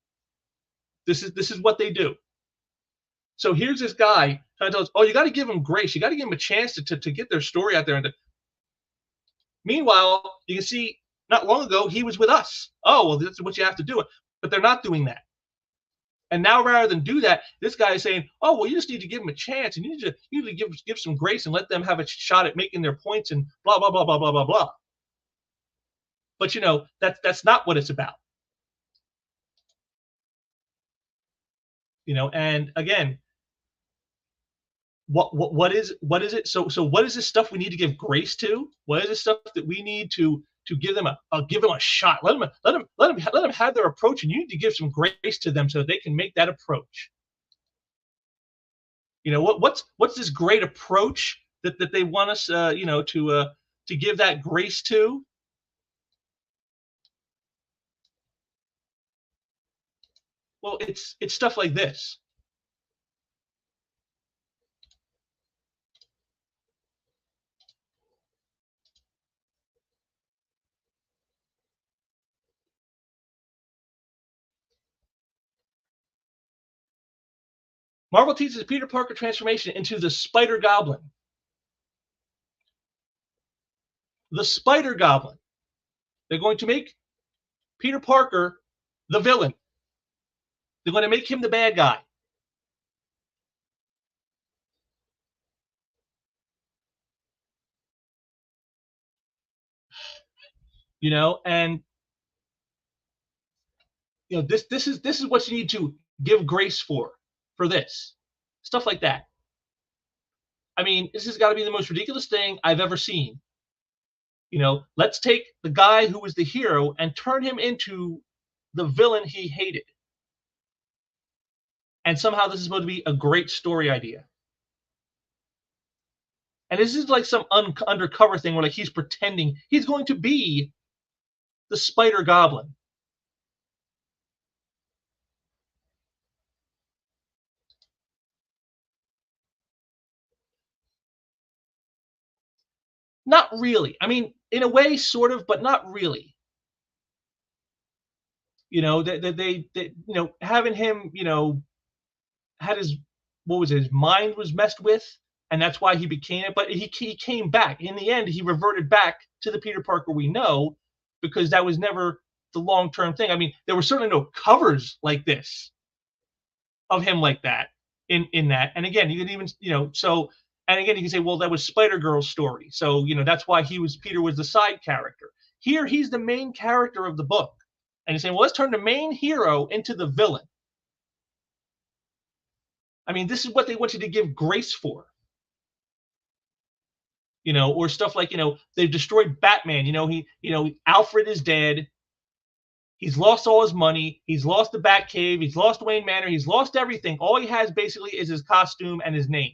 A: This is what they do. So here's this guy trying to tell us, oh, you got to give them grace. You got to give them a chance to get their story out there. And meanwhile, you can see not long ago he was with us. Oh, well, that's what you have to do. But they're not doing that. And now, rather than do that, this guy is saying, "Oh, well, you just need to give them a chance, and you need to give some grace and let them have a shot at making their points, and blah blah blah blah blah blah blah." But that's not what it's about. And again, what is it? So what is this stuff we need to give grace to? What is this stuff that we need to give them a shot? Let them have their approach, and you need to give some grace to them so that they can make that approach. What's this great approach that they want us to give that grace to? Well, it's stuff like this. Marvel teaches Peter Parker transformation into the Spider Goblin. The Spider Goblin. They're going to make Peter Parker the villain. They're going to make him the bad guy. And this is what you need to give grace for this stuff like that. I mean, this has got to be the most ridiculous thing I've ever seen. Let's take the guy who was the hero and turn him into the villain he hated. And somehow this is supposed to be a great story idea. And this is like some undercover thing where like he's pretending he's going to be the Spider Goblin. Not really. I mean, in a way, sort of, but not really. Having him, had his what was it, his mind was messed with, and that's why he became it. But he came back. In the end, he reverted back to the Peter Parker we know, because that was never the long term thing. I mean, there were certainly no covers like this of him like that in that. And again, you can even so. And again, you can say, well, that was Spider Girl's story, so that's why Peter was the side character. Here, he's the main character of the book, and you're saying, well, let's turn the main hero into the villain. I mean, this is what they want you to give grace for. Or stuff like, they've destroyed Batman. Alfred is dead. He's lost all his money. He's lost the Batcave. He's lost Wayne Manor. He's lost everything. All he has basically is his costume and his name.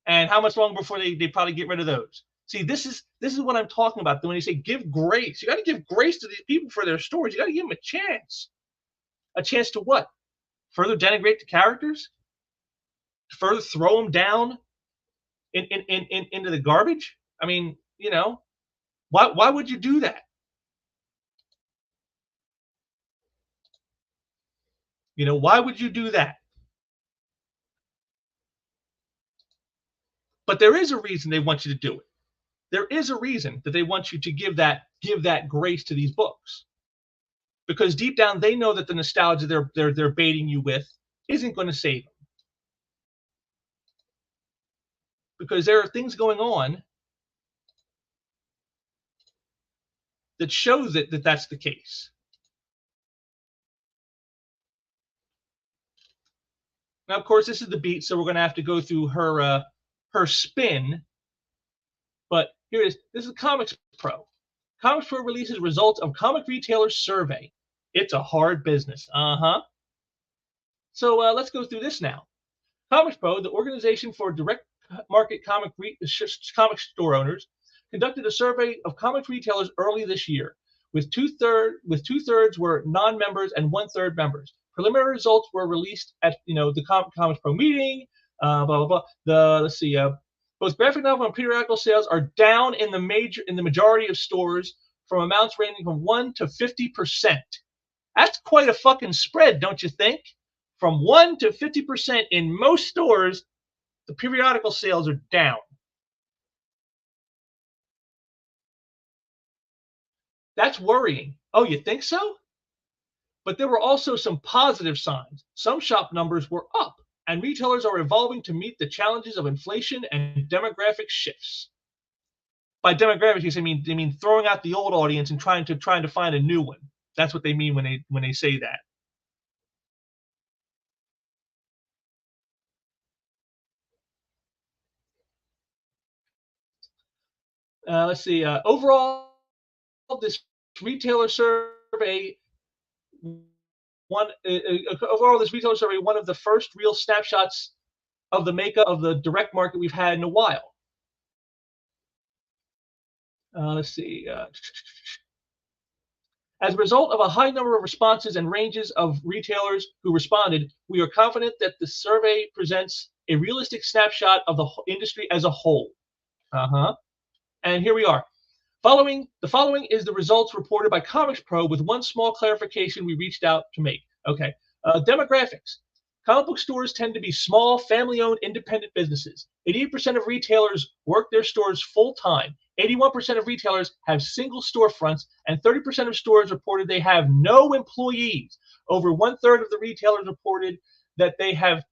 A: And how much longer before they probably get rid of those? See, this is what I'm talking about. When you say give grace, you got to give grace to these people for their stories. You got to give them a chance. A chance to what? Further denigrate the characters? Further throw them down into the garbage? I mean, why would you do that? Why would you do that? But there is a reason they want you to do it. There is a reason that they want you to give that grace to these books, because deep down they know that the nostalgia they're baiting you with isn't going to save them, because there are things going on that show that that's the case. Now, of course, this is the beat, so we're going to have to go through her spin. But here it is. This is Comics Pro. Comics Pro releases results of comic retailers survey. It's a hard business. So let's go through this now. Comics Pro, the organization for direct market comic store owners, conducted a survey of comic retailers early this year, with two-thirds were non-members and one-third members. Preliminary results were released at the Comics Pro meeting. Blah blah blah. Let's see. Both graphic novel and periodical sales are down in the majority of stores, from amounts ranging from 1 to 50%. That's quite a fucking spread, don't you think? From 1 to 50% in most stores, the periodical sales are down. That's worrying. Oh, you think so? But there were also some positive signs. Some shop numbers were up, and retailers are evolving to meet the challenges of inflation and demographic shifts. By demographics, they mean throwing out the old audience and trying to find a new one. That's what they mean when they say that. Let's see. Overall, this retailer survey one of the first real snapshots of the makeup of the direct market we've had in a while. Let's see. As a result of a high number of responses and ranges of retailers who responded, we are confident that the survey presents a realistic snapshot of the industry as a whole. Uh-huh. And here we are. The following is the results reported by Comics Pro with one small clarification we reached out to make. Okay. Demographics. Comic book stores tend to be small, family-owned, independent businesses. 88% of retailers work their stores full-time. 81% of retailers have single storefronts, and 30% of stores reported they have no employees. Over one-third of the retailers reported that they have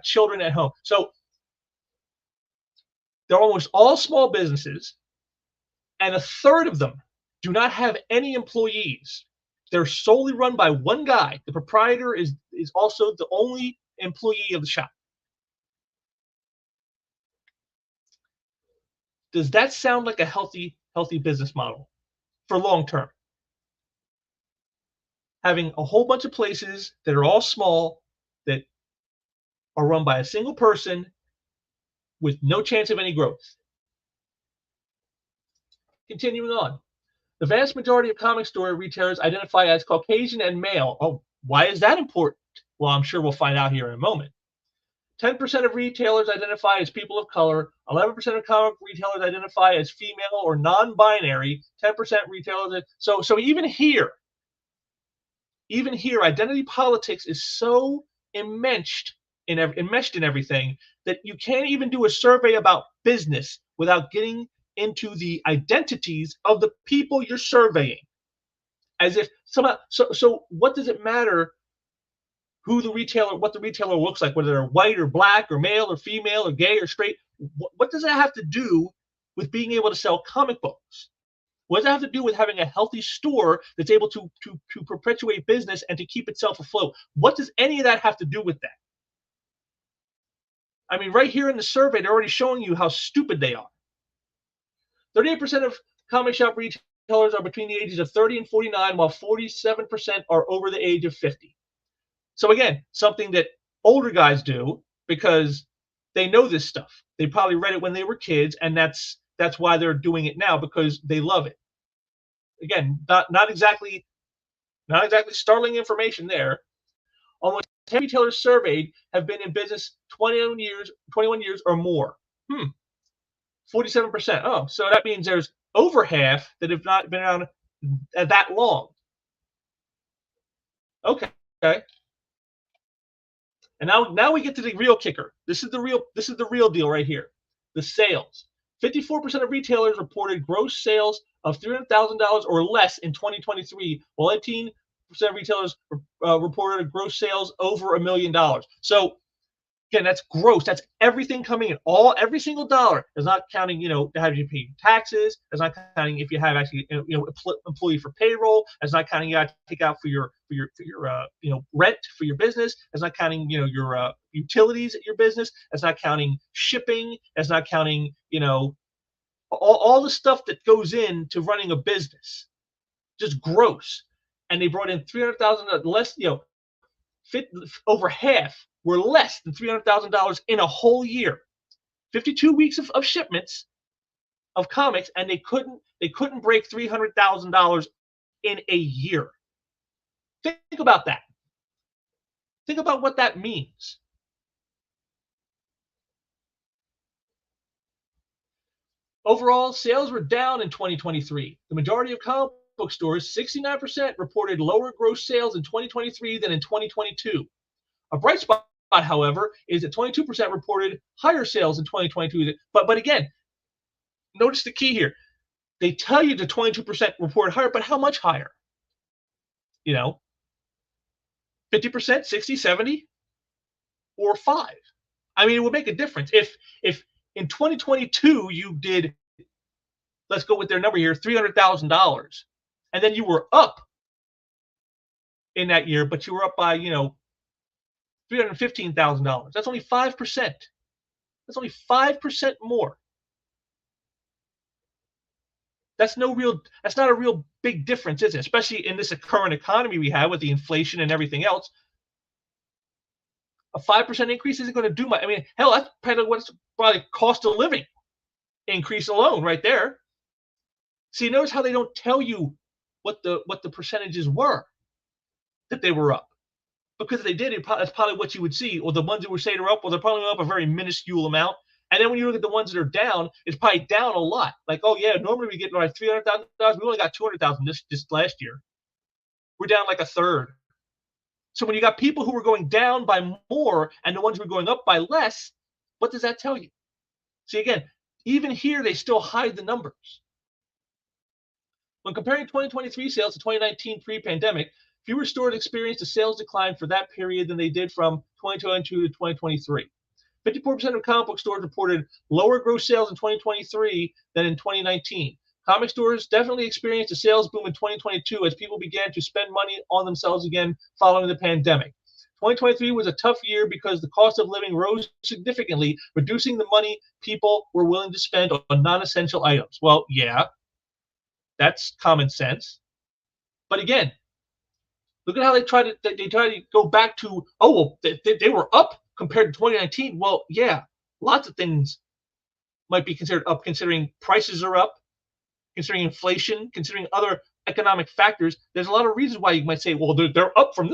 A: children at home. So they're almost all small businesses, and a third of them do not have any employees. They're solely run by one guy. The proprietor is also the only employee of the shop. Does that sound like a healthy business model for long term? Having a whole bunch of places that are all small, that are run by a single person with no chance of any growth. Continuing on. The vast majority of comic store retailers identify as Caucasian and male. Oh, why is that important? Well, I'm sure we'll find out here in a moment. 10% of retailers identify as people of color. 11% of comic retailers identify as female or non-binary. 10% retailers. So even here, identity politics is so enmeshed in everything that you can't even do a survey about business without getting into the identities of the people you're surveying. As if somehow, so what does it matter what the retailer looks like, whether they're white or black or male or female or gay or straight? What does that have to do with being able to sell comic books? What does that have to do with having a healthy store that's able to perpetuate business and to keep itself afloat? What does any of that have to do with that? I mean, right here in the survey, they're already showing you how stupid they are. 38% of comic shop retailers are between the ages of 30 and 49, while 47% are over the age of 50. So again, something that older guys do because they know this stuff. They probably read it when they were kids, and that's why they're doing it now, because they love it. Again, not exactly startling information there. Almost 10 retailers surveyed have been in business 21 years or more. 47%. Oh, so that means there's over half that have not been around that long. Okay. And now we get to the real kicker. This is the real deal right here. The sales. 54% of retailers reported gross sales of $300,000 or less in 2023, while 18% of retailers reported gross sales over $1 million. So again, that's gross. That's everything coming in. Every single dollar is not counting, how you pay taxes. It's not counting if you have actually, employee for payroll. It's not counting you have to take out for your rent for your business. It's not counting, your utilities at your business. It's not counting shipping. It's not counting, all the stuff that goes into running a business. Just gross. And they brought in $300,000 less, over half were less than $300,000 in a whole year. 52 weeks of shipments of comics, and they couldn't break $300,000 in a year. Think about that. Think about what that means. Overall, sales were down in 2023. The majority of comic book stores, 69%, reported lower gross sales in 2023 than in 2022. A bright spot, however, is that 22% reported higher sales in 2022. But again, notice the key here. They tell you the 22% reported higher, but how much higher? 50%, 60, 70, or 5? I mean, it would make a difference. If in 2022 you did, let's go with their number here, $300,000, and then you were up in that year, but you were up by, $315,000. That's only 5%. That's only 5% more. That's not a real big difference, is it? Especially in this current economy we have with the inflation and everything else. A 5% increase isn't going to do much. I mean, hell, that's probably cost of living increase alone right there. See, notice how they don't tell you what the percentages were that they were up. Because if they did, that's probably what you would see. Or the ones that were saying are up, well, they're probably up a very minuscule amount. And then when you look at the ones that are down, it's probably down a lot. Like, oh yeah, normally we get like $300,000. We only got 200,000 this last year. We're down like a third. So when you got people who were going down by more and the ones who were going up by less, what does that tell you? See, again, even here they still hide the numbers. When comparing 2023 sales to 2019 pre-pandemic, fewer stores experienced a sales decline for that period than they did from 2022 to 2023. 54% of comic book stores reported lower gross sales in 2023 than in 2019. Comic stores definitely experienced a sales boom in 2022 as people began to spend money on themselves again following the pandemic. 2023 was a tough year because the cost of living rose significantly, reducing the money people were willing to spend on non-essential items. Well, yeah, that's common sense. But again, look at how they try to go back to, oh, well, they were up compared to 2019. Well, yeah, lots of things might be considered up, considering prices are up, considering inflation, considering other economic factors. There's a lot of reasons why you might say, well, they're up from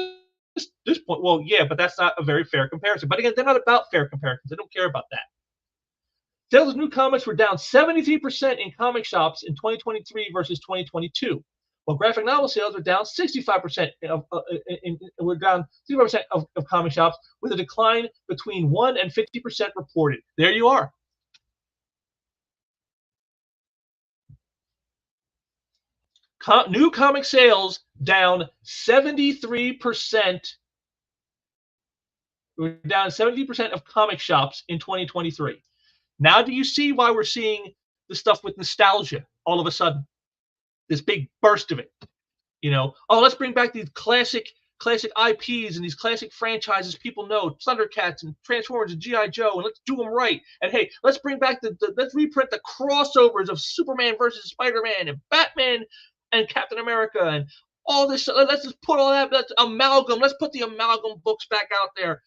A: this point. Well, yeah, but that's not a very fair comparison. But again, they're not about fair comparisons. They don't care about that. Sales of new comics were down 73% in comic shops in 2023 versus 2022. While graphic novel sales are down 65%, we're down 65% of comic shops, with a decline between 1 and 50% reported. There you are. New comic sales down 73%. We're down 70% of comic shops in 2023. Now, do you see why we're seeing the stuff with nostalgia all of a sudden? This big burst of it. Oh, let's bring back these classic IPs and these classic franchises people know, Thundercats and Transformers and G.I. Joe, and let's do them right. And hey, let's bring back let's reprint the crossovers of Superman versus Spider-Man and Batman and Captain America and all this. Let's just put all that, let's amalgam. Let's put the amalgam books back out there.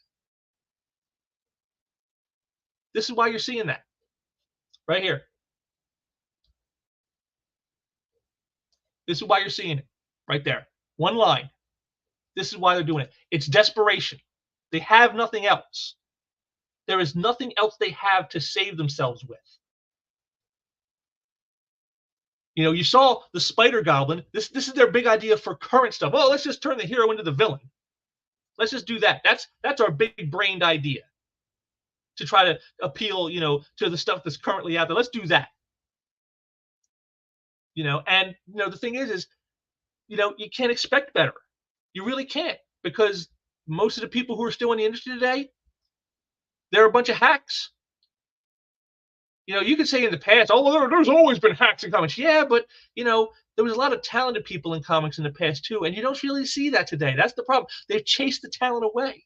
A: This is why you're seeing that right here. This is why you're seeing it right there. One line. This is why they're doing it. It's desperation. They have nothing else. There is nothing else they have to save themselves with. You saw the Spider Goblin. This is their big idea for current stuff. Oh, let's just turn the hero into the villain. Let's just do that. That's our big brained idea to try to appeal, to the stuff that's currently out there. Let's do that. And the thing is, you can't expect better. You really can't, because most of the people who are still in the industry today, they're a bunch of hacks. You could say in the past, oh, well, there's always been hacks in comics. Yeah, but there was a lot of talented people in comics in the past too, and you don't really see that today. That's the problem. They've chased the talent away,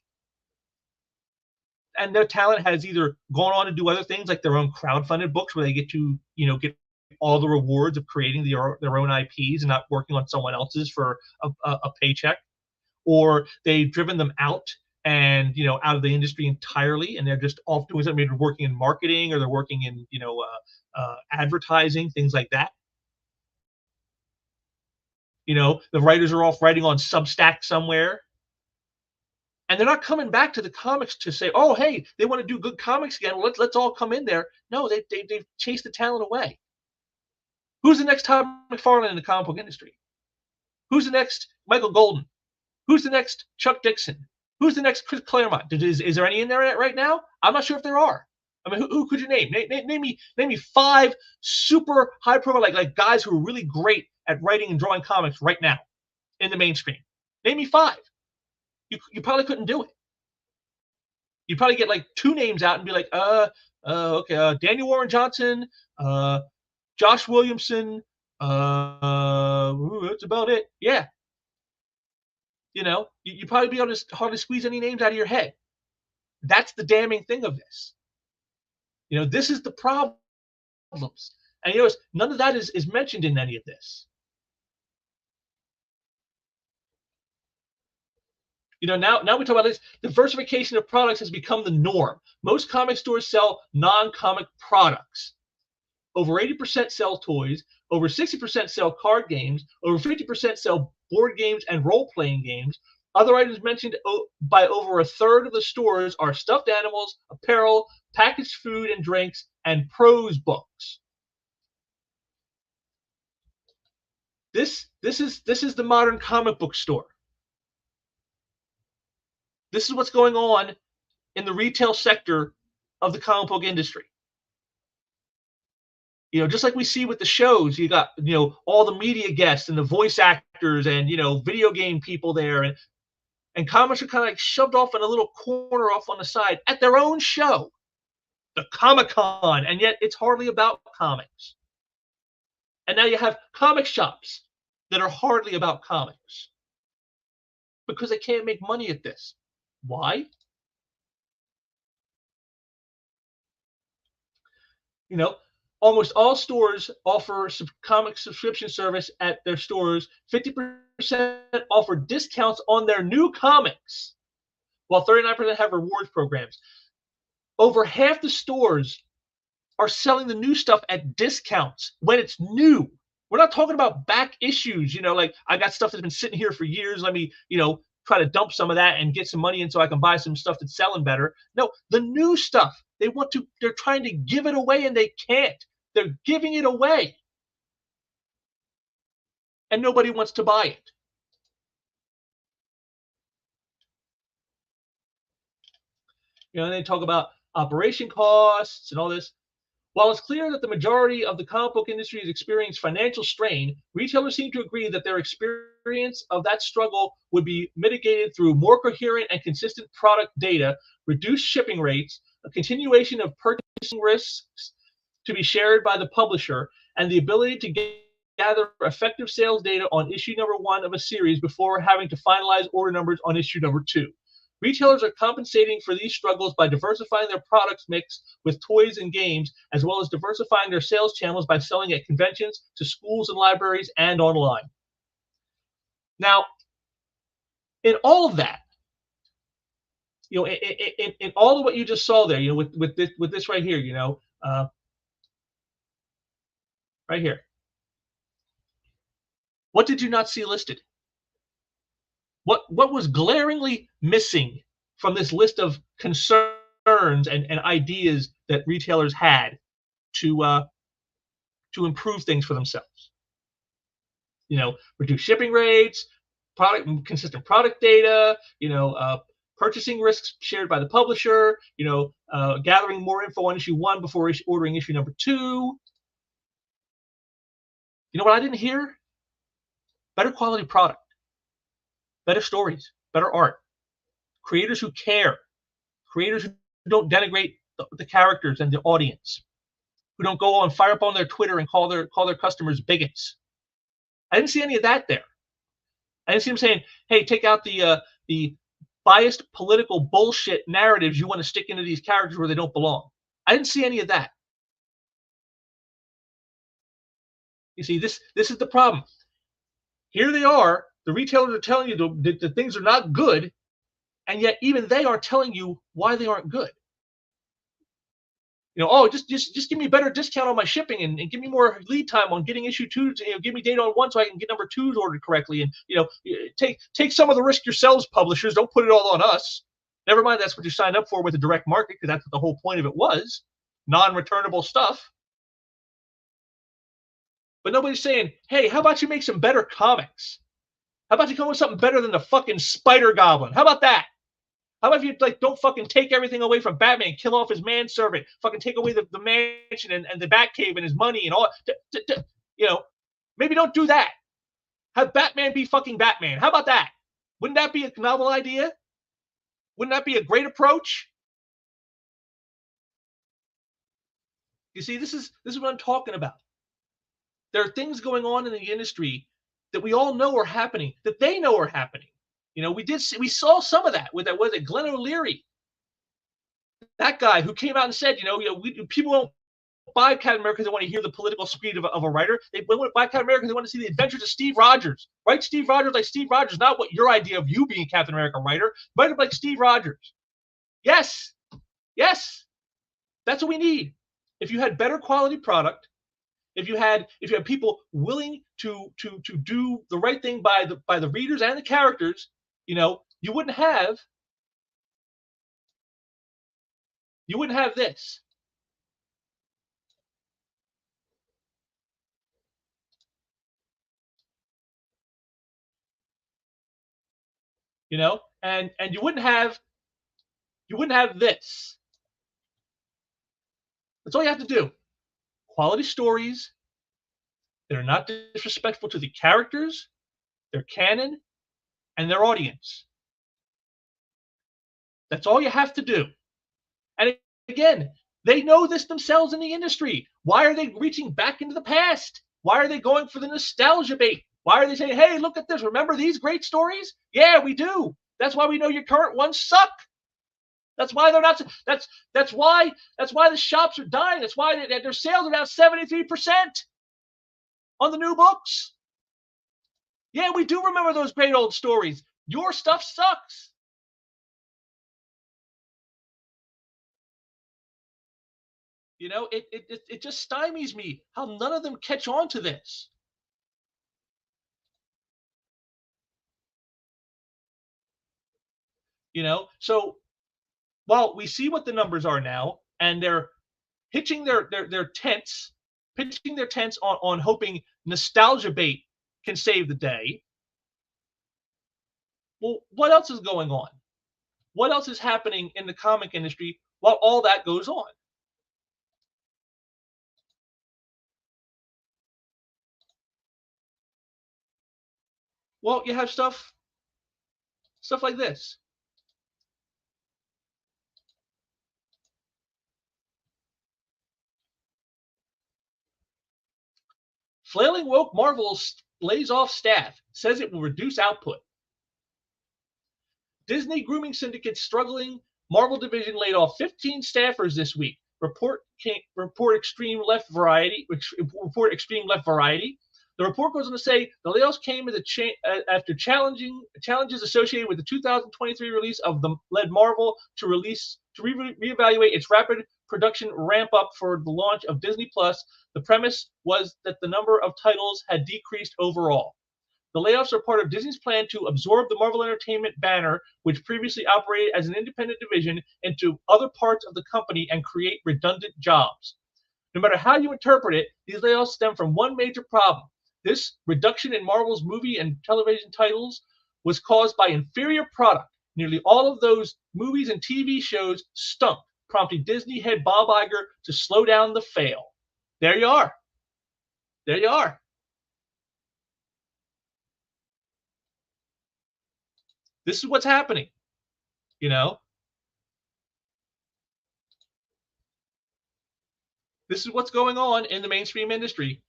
A: and their talent has either gone on to do other things like their own crowdfunded books, where they get to get all the rewards of creating their own IPs and not working on someone else's for a paycheck, or they've driven them out and out of the industry entirely, and they're just off doing something. Maybe they're working in marketing, or they're working in advertising, things like that. The writers are off writing on Substack somewhere, and they're not coming back to the comics to say, oh, hey, they want to do good comics again. Well, let's all come in there. No, they've chased the talent away. Who's the next Todd McFarlane in the comic book industry? Who's the next Michael Golden? Who's the next Chuck Dixon? Who's the next Chris Claremont? Is there any in there right now? I'm not sure if there are. I mean, who could you name? Name me 5 super high profile like guys who are really great at writing and drawing comics right now in the mainstream. Name me 5. You probably couldn't do it. You'd probably get like 2 names out and be like, okay, Daniel Warren Johnson, Josh Williamson, that's about it. Yeah. You probably be able to hardly squeeze any names out of your head. That's the damning thing of this. This is the problems. And you notice none of that is mentioned in any of this. Now we talk about this. Diversification of products has become the norm. Most comic stores sell non-comic products. Over 80% sell toys. Over 60% sell card games. Over 50% sell board games and role-playing games. Other items mentioned by over a third of the stores are stuffed animals, apparel, packaged food and drinks, and prose books. This is the modern comic book store. This is what's going on in the retail sector of the comic book industry. Just like we see with the shows, you got, all the media guests and the voice actors and, video game people there. And comics are kind of like shoved off in a little corner off on the side at their own show, the Comic-Con, and yet it's hardly about comics. And now you have comic shops that are hardly about comics because they can't make money at this. Why? Almost all stores offer comic subscription service at their stores. 50% offer discounts on their new comics, while 39% have rewards programs. Over half the stores are selling the new stuff at discounts when it's new. We're not talking about back issues, like I got stuff that's been sitting here for years. Let me, try to dump some of that and get some money in so I can buy some stuff that's selling better. No, the new stuff, they're trying to give it away and they can't. They're giving it away. And nobody wants to buy it. And they talk about operation costs and all this. While it's clear that the majority of the comic book industry has experienced financial strain, retailers seem to agree that their experience of that struggle would be mitigated through more coherent and consistent product data, reduced shipping rates, a continuation of purchasing risks to be shared by the publisher, and the ability to gather effective sales data on issue number 1 of a series before having to finalize order numbers on issue number 2. Retailers are compensating for these struggles by diversifying their products mix with toys and games, as well as diversifying their sales channels by selling at conventions, to schools and libraries, and online. Now, in all of that, in all of what you just saw there, with this right here, right here, what did you not see listed? What was glaringly missing from this list of concerns and ideas that retailers had to improve things for themselves? Reduce shipping rates, consistent product data, purchasing risks shared by the publisher, gathering more info on issue 1 before ordering issue number 2. You know what I didn't hear? Better quality product. Better stories, better art, creators who care, creators who don't denigrate the characters and the audience, who don't go and fire up on their Twitter and call their customers bigots. I didn't see any of that there. I didn't see them saying, "Hey, take out the biased political bullshit narratives you want to stick into these characters where they don't belong." I didn't see any of that. You see, this is the problem. Here they are. The retailers are telling you that things are not good, and yet even they aren't telling you why they aren't good. Just give me a better discount on my shipping and give me more lead time on getting issue 2. Give me data on 1 so I can get number 2s ordered correctly. And take some of the risk yourselves, publishers. Don't put it all on us. Never mind, that's what you signed up for with the direct market, because that's what the whole point of it was, non-returnable stuff. But nobody's saying, "Hey, how about you make some better comics? How about you come up with something better than the fucking Spider Goblin? How about that? How about if you don't fucking take everything away from Batman, kill off his manservant, fucking take away the mansion and the Batcave and his money and all? Maybe don't do that. Have Batman be fucking Batman. How about that? Wouldn't that be a novel idea? Wouldn't that be a great approach? You see, this is what I'm talking about. There are things going on in the industry that we all know are happening, that they know are happening. We saw some of that with Glenn O'Leary, that guy who came out and said, people don't buy Captain America because they want to hear the political speed of a writer. They want to buy Captain America because they want to see the adventures of Steve Rogers. Write Steve Rogers like Steve Rogers, not what your idea of you being Captain America writer. Write it like Steve Rogers. Yes. Yes. That's what we need. If you had better quality product, if you had people willing to do the right thing by the readers and the characters, you wouldn't have this. And you wouldn't have this. That's all you have to do. Quality stories that are not disrespectful to the characters, their canon, and their audience. That's all you have to do. And again, they know this themselves in the industry. Why are they reaching back into the past? Why are they going for the nostalgia bait? Why are they saying, hey, look at this. Remember these great stories? Yeah, we do. That's why we know your current ones suck. That's why they're not. That's why the shops are dying. That's why their sales are down 73% on the new books. Yeah, we do remember those great old stories. Your stuff sucks. It just stymies me how none of them catch on to this. So while we see what the numbers are now, and they're pitching their tents, on hoping nostalgia bait can save the day. Well, what else is going on? What else is happening in the comic industry while all that goes on? Well, you have stuff like this. Flailing woke Marvel lays off staff, says it will reduce output. Disney grooming syndicate struggling. Marvel division laid off 15 staffers this week. Report extreme left variety. Report extreme left variety. The report goes on to say the layoffs came after challenges associated with the 2023 release of the led Marvel to reevaluate its rapid production ramp up for the launch of Disney Plus. The premise was that the number of titles had decreased overall. The layoffs are part of Disney's plan to absorb the Marvel Entertainment banner, which previously operated as an independent division, into other parts of the company and create redundant jobs. No matter how you interpret it, these layoffs stem from one major problem. This reduction in Marvel's movie and television titles was caused by inferior product. Nearly all of those movies and TV shows stunk, prompting Disney head Bob Iger to slow down the fail. There you are. There you are. This is what's happening. This is what's going on in the mainstream industry.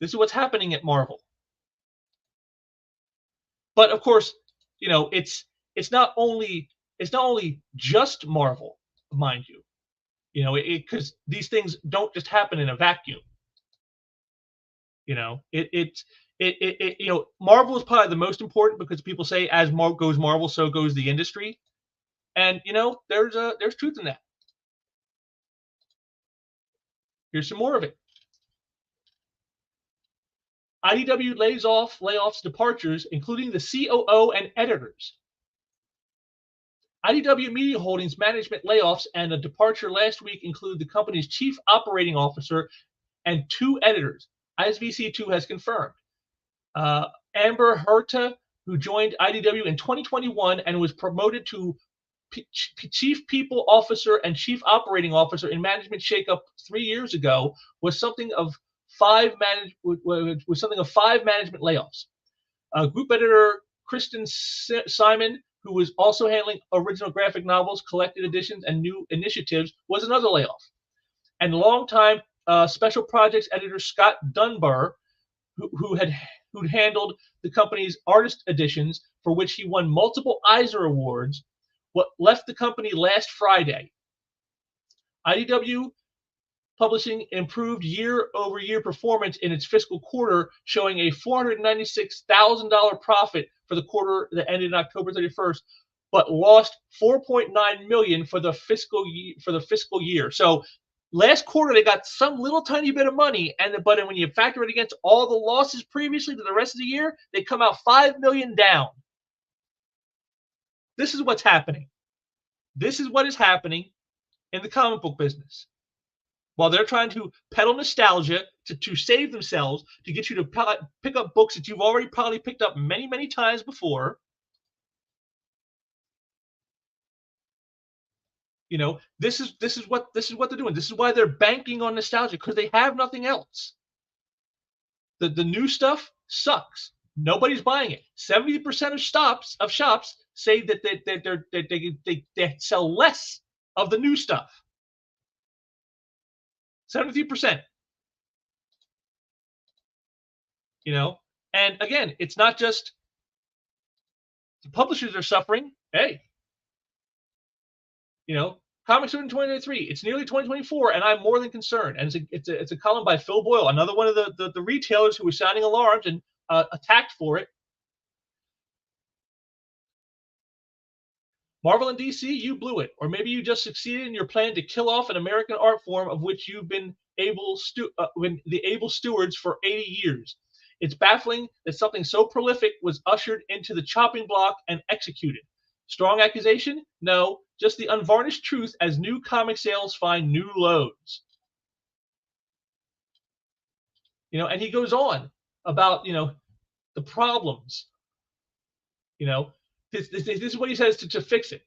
A: This is what's happening at Marvel. But of course, it's not only just Marvel, mind you. Because these things don't just happen in a vacuum. Marvel is probably the most important because people say as goes Marvel, so goes the industry, and there's truth in that. Here's some more of it. IDW layoffs, departures, including the COO and editors. IDW Media Holdings management layoffs and a departure last week include the company's chief operating officer and 2 editors. ISVC2 has confirmed. Amber Herta, who joined IDW in 2021 and was promoted to chief people officer and chief operating officer in management shakeup 3 years ago, was something of 5 management layoffs. Group editor Kristen Simon, who was also handling original graphic novels, collected editions, and new initiatives, was another layoff. And longtime special projects editor Scott Dunbar, who'd handled the company's artist editions, for which he won multiple Eisner Awards, left the company last Friday. IDW Publishing improved year-over-year performance in its fiscal quarter, showing a $496,000 profit for the quarter that ended October 31st, but lost $4.9 million for the fiscal year. So last quarter they got some little tiny bit of money, but when you factor it against all the losses previously to the rest of the year, they come out $5 million down. This is what's happening. This is what is happening in the comic book business. While they're trying to peddle nostalgia to save themselves, to get you to pick up books that you've already probably picked up many, many times before. You know, this is what they're doing. This is why they're banking on nostalgia, because they have nothing else. The new stuff sucks. Nobody's buying it. 70% of shops say that they sell less of the new stuff. 73%. You know, and again, it's not just the publishers are suffering. Hey, you know, comics are in 2023. It's nearly 2024, and I'm more than concerned. And it's a column by Phil Boyle, another one of the retailers who was sounding alarms and attacked for it. Marvel and DC, you blew it, or maybe you just succeeded in your plan to kill off an American art form of which you've been the able stewards for 80 years. It's baffling that something so prolific was ushered into the chopping block and executed. Strong accusation? No, just the unvarnished truth as new comic sales find new lows. You know, and he goes on about, you know, the problems. You know, this is what he says to fix it.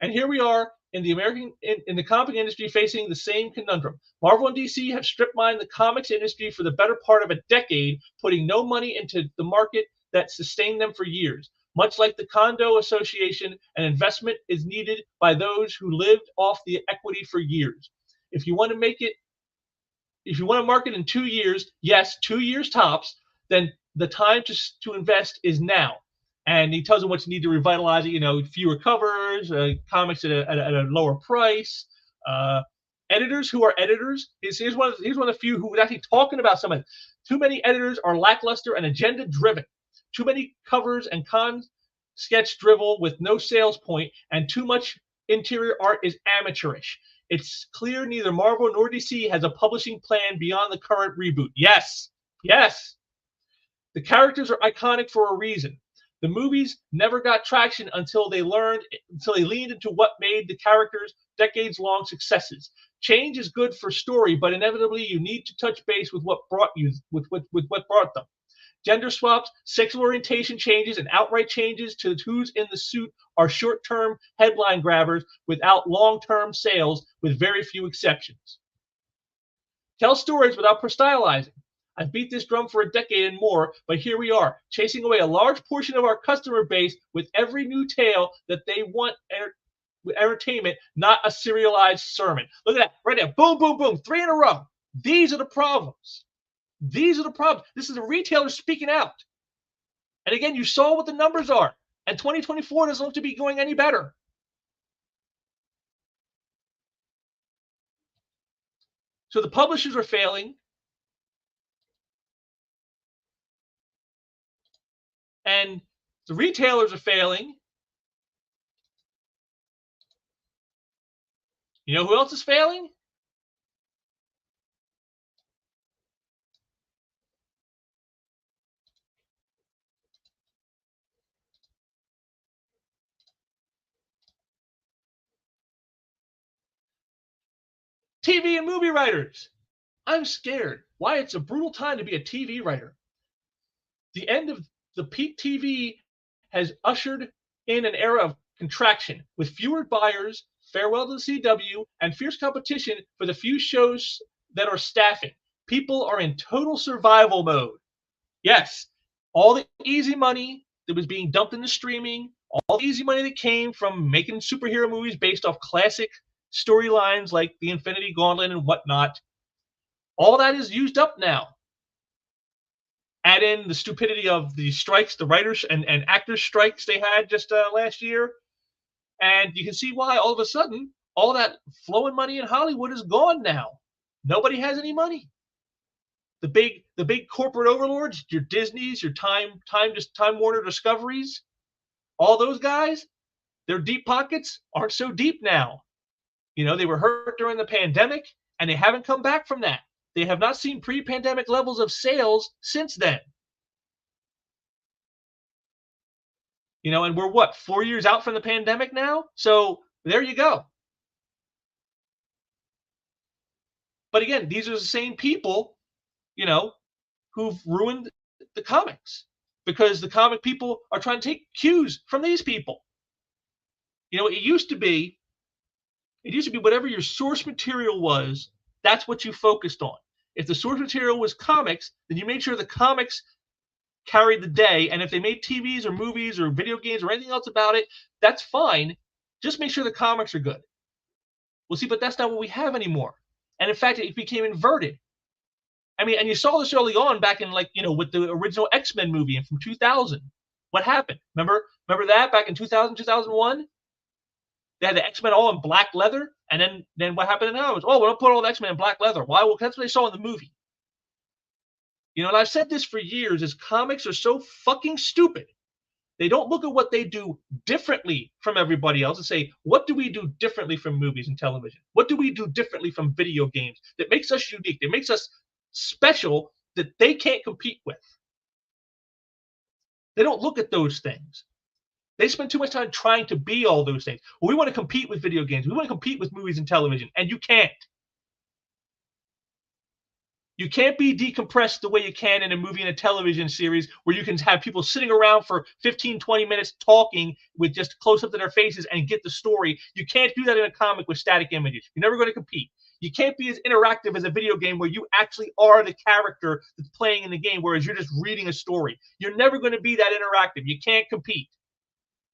A: And here we are in the comic industry facing the same conundrum. Marvel and DC have strip mined the comics industry for the better part of a decade, putting no money into the market that sustained them for years. Much like the condo association, an investment is needed by those who lived off the equity for years. If you want to market in 2 years, yes, 2 years tops, then the time to invest is now. And he tells them what you need to revitalize it. You know, fewer covers, comics at a lower price. Editors who are editors. Here's one of the few who was actually talking about some of it. Too many editors are lackluster and agenda driven. Too many covers and sketch drivel with no sales point, and too much interior art is amateurish. It's clear neither Marvel nor DC has a publishing plan beyond the current reboot. Yes. The characters are iconic for a reason. The movies never got traction until they leaned into what made the characters decades-long successes. Change is good for story, but inevitably you need to touch base with what brought them. Gender swaps, sexual orientation changes, and outright changes to who's in the suit are short-term headline grabbers without long-term sales, with very few exceptions. Tell stories without stylizing. I've beat this drum for a decade and more, but here we are, chasing away a large portion of our customer base with every new tale that they want entertainment, not a serialized sermon. Look at that, right there. Boom, boom, boom. 3 in a row. These are the problems. This is a retailer speaking out. And again, you saw what the numbers are. And 2024 doesn't look to be going any better. So the publishers are failing. And the retailers are failing. You know who else is failing? TV and movie writers. I'm scared. Why? It's a brutal time to be a TV writer. The end of the peak TV has ushered in an era of contraction with fewer buyers, farewell to the CW, and fierce competition for the few shows that are staffing. People are in total survival mode. Yes, all the easy money that was being dumped into streaming, all the easy money that came from making superhero movies based off classic storylines like the Infinity Gauntlet and whatnot, all that is used up now. Add in the stupidity of the strikes, the writers and actors strikes they had just last year, and you can see why all of a sudden all that flowing money in Hollywood is gone now. Nobody has any money. The big corporate overlords, your Disneys, your Time Warner Discoveries, all those guys, their deep pockets aren't so deep now. They were hurt during the pandemic, and they haven't come back from that. They have not seen pre-pandemic levels of sales since then. And we're what, 4 years out from the pandemic now? So there you go. But again, these are the same people, who've ruined the comics, because the comic people are trying to take cues from these people. It used to be whatever your source material was, that's what you focused on. If the source material was comics, then you made sure the comics carried the day. And if they made TVs or movies or video games or anything else about it, that's fine. Just make sure the comics are good. Well, see, but that's not what we have anymore. And in fact, it became inverted. I mean, and you saw this early on back in, with the original X-Men movie from 2000. What happened? Remember that back in 2000, 2001? They had the X-Men all in black leather, and then what happened now was, we'll put all the X-Men in black leather. Why? Well, that's what they saw in the movie. And I've said this for years, is comics are so fucking stupid. They don't look at what they do differently from everybody else and say, what do we do differently from movies and television? What do we do differently from video games that makes us unique, that makes us special, that they can't compete with? They don't look at those things. They spend too much time trying to be all those things. Well, we want to compete with video games. We want to compete with movies and television, and you can't. You can't be decompressed the way you can in a movie and a television series where you can have people sitting around for 15, 20 minutes talking with just close-up to their faces and get the story. You can't do that in a comic with static images. You're never going to compete. You can't be as interactive as a video game where you actually are the character that's playing in the game, whereas you're just reading a story. You're never going to be that interactive. You can't compete.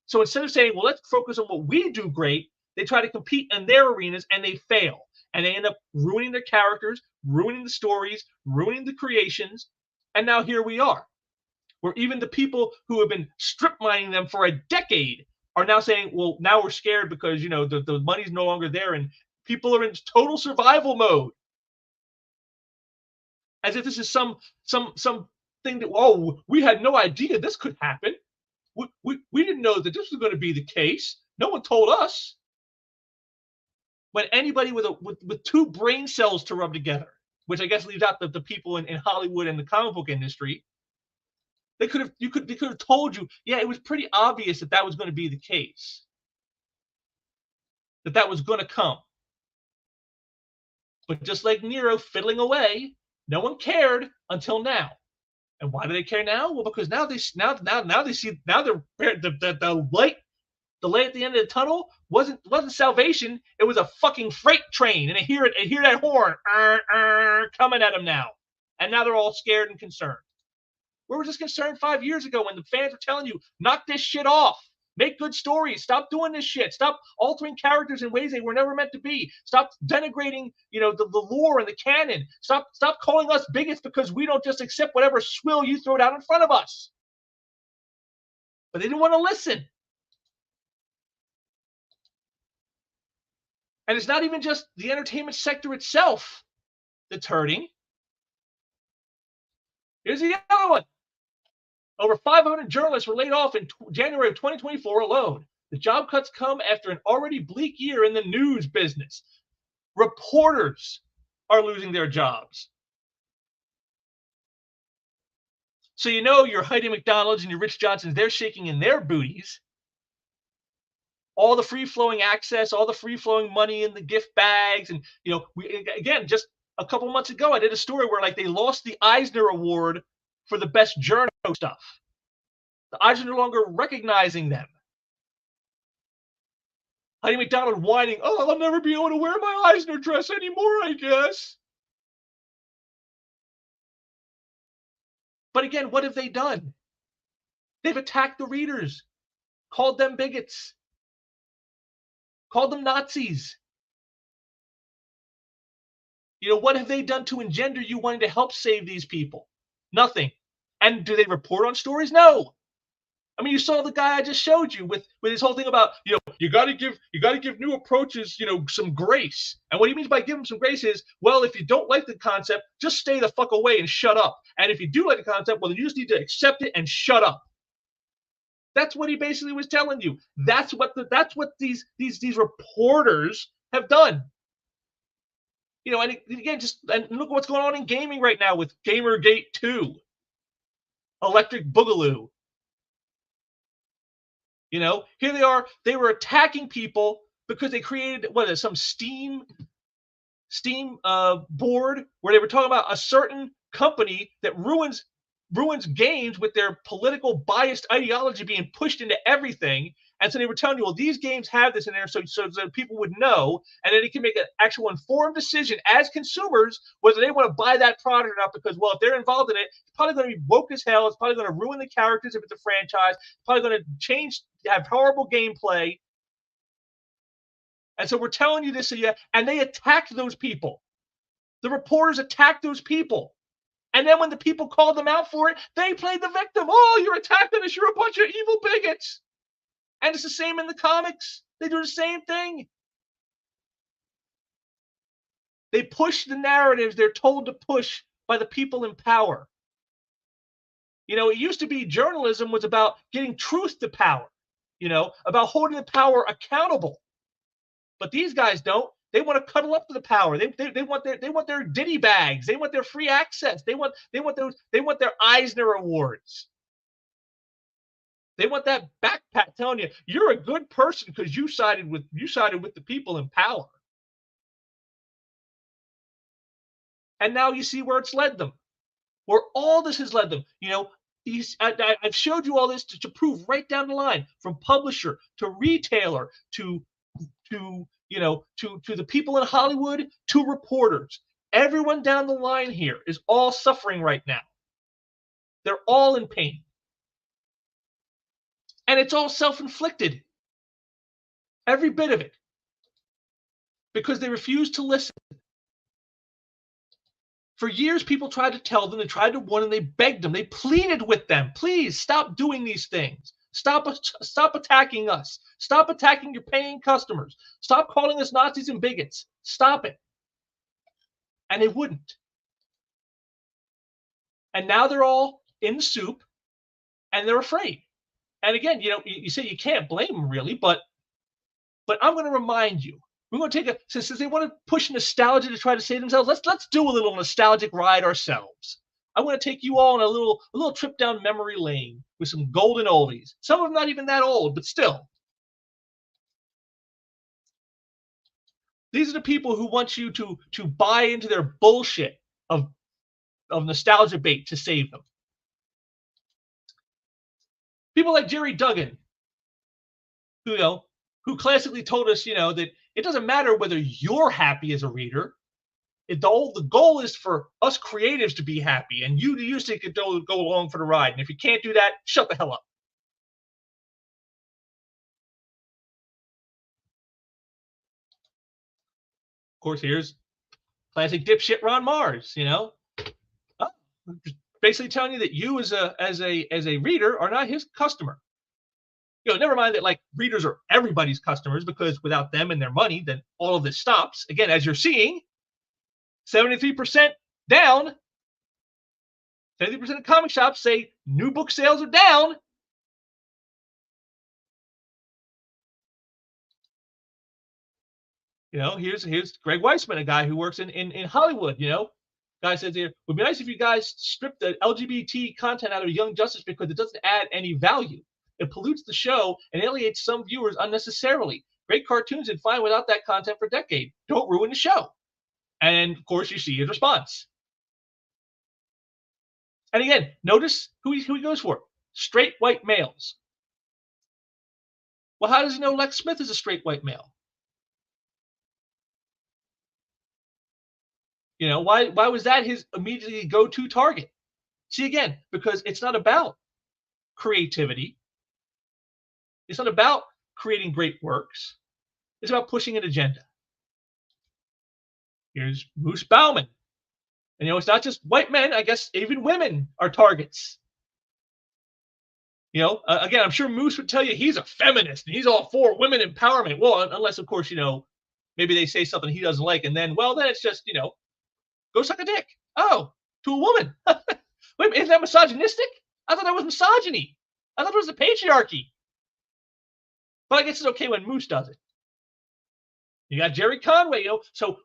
A: So instead of saying, well, let's focus on what we do great, they try to compete in their arenas and they fail. And they end up ruining their characters, ruining the stories, ruining the creations. And now here we are, where even the people who have been strip mining them for a decade are now saying, well, now we're scared because, the money's no longer there and people are in total survival mode. As if this is some thing that, we had no idea this could happen. We didn't know that this was going to be the case. No one told us. When anybody with two brain cells to rub together, which I guess leaves out the people in Hollywood and the comic book industry, they could have told you, yeah, it was pretty obvious that was going to be the case, that was going to come. But just like Nero fiddling away, no one cared until now. And why do they care now? Well, because now they see the light. The light at the end of the tunnel wasn't salvation. It was a fucking freight train, and I hear that horn coming at them now, and now they're all scared and concerned. Where was this concern 5 years ago when the fans were telling you, knock this shit off, make good stories, stop doing this shit, stop altering characters in ways they were never meant to be, stop denigrating, the lore and the canon, stop calling us bigots because we don't just accept whatever swill you throw down in front of us. But they didn't want to listen. And it's not even just the entertainment sector itself that's hurting. Here's the other one. Over 500 journalists were laid off in January of 2024 alone. The job cuts come after an already bleak year in the news business. Reporters are losing their jobs. So your Heidi McDonald's and your Rich Johnsons, they're shaking in their booties. All the free-flowing access, all the free-flowing money in the gift bags. And, again, just a couple months ago, I did a story where, they lost the Eisner Award for the best journo stuff. The Eisner no longer recognizing them. Heidi McDonald whining, I'll never be able to wear my Eisner dress anymore, I guess. But again, what have they done? They've attacked the readers, called them bigots, called them Nazis. What have they done to engender you wanting to help save these people? Nothing. And do they report on stories? No. I mean, you saw the guy I just showed you with his whole thing about, you got to give new approaches, some grace. And what he means by give them some grace is, well, if you don't like the concept, just stay the fuck away and shut up. And if you do like the concept, well, then you just need to accept it and shut up. That's what he basically was telling you. That's what these reporters have done. And again, and look what's going on in gaming right now with Gamergate 2, Electric Boogaloo. Here they are. They were attacking people because they created some Steam board where they were talking about a certain company that ruins games with their political biased ideology being pushed into everything. And so they were telling you, well, these games have this in there so that people would know, and then they can make an actual informed decision as consumers whether they want to buy that product or not. Because, well, if they're involved in it, it's probably going to be woke as hell. It's probably going to ruin the characters if it's a franchise. It's probably going to have horrible gameplay. And so we're telling you this, and they attacked those people. The reporters attacked those people. And then when the people called them out for it, they played the victim. Oh, you're attacking us. You're a bunch of evil bigots. And it's the same in the comics. They do the same thing. They push the narratives they're told to push by the people in power. It used to be journalism was about getting truth to power, about holding the power accountable. But these guys don't. They want to cuddle up to the power. They want their ditty bags. They want their free access. They want their Eisner Awards. They want that backpack telling you you're a good person because you sided with the people in power. And now you see where it's led them, where all this has led them. I've showed you all this to prove right down the line, from publisher to retailer to the people in Hollywood to reporters. Everyone down the line here is all suffering right now. They're all in pain. And it's all self-inflicted. Every bit of it. Because they refuse to listen. For years, people tried to tell them, they tried to warn them, they begged them, they pleaded with them, please stop doing these things. Stop attacking us. Stop attacking your paying customers. Stop calling us Nazis and bigots. Stop it. And they wouldn't. And now they're all in the soup, and they're afraid. And again, you say you can't blame them really, but I'm going to remind you. We're going to since they want to push nostalgia to try to save themselves. Let's do a little nostalgic ride ourselves. I want to take you all on a little trip down memory lane with some golden oldies. Some of them not even that old, but still. These are the people who want you to buy into their bullshit of nostalgia bait to save them. People like Jerry Duggan, who classically told us, that it doesn't matter whether you're happy as a reader. The goal is for us creatives to be happy, and you could go along for the ride. And if you can't do that, shut the hell up. Of course, here's classic dipshit Ron Mars. Basically telling you that you as a reader are not his customer. Never mind that readers are everybody's customers, because without them and their money, then all of this stops. Again, as you're seeing, 73% down. 70% of comic shops say new book sales are down. Here's Greg Weisman, a guy who works in Hollywood. Guy says here, it would be nice if you guys stripped the LGBT content out of Young Justice because it doesn't add any value. It pollutes the show and alienates some viewers unnecessarily. Great cartoons did fine without that content for decades. Don't ruin the show. And of course, you see his response. And again, notice who he goes for: straight white males. Well, how does he know Lex Smith is a straight white male? Why was that his immediately go-to target? See, again, because it's not about creativity. It's not about creating great works. It's about pushing an agenda. Here's Moose Bauman. And it's not just white men. I guess even women are targets. You know, again, I'm sure Moose would tell you he's a feminist and he's all for women empowerment. Well, unless, of course, maybe they say something he doesn't like, and then, well, then it's just, go suck a dick. Oh, to a woman. Wait, isn't that misogynistic? I thought that was misogyny. I thought it was the patriarchy. But I guess it's okay when Moose does it. You got Jerry Conway, So,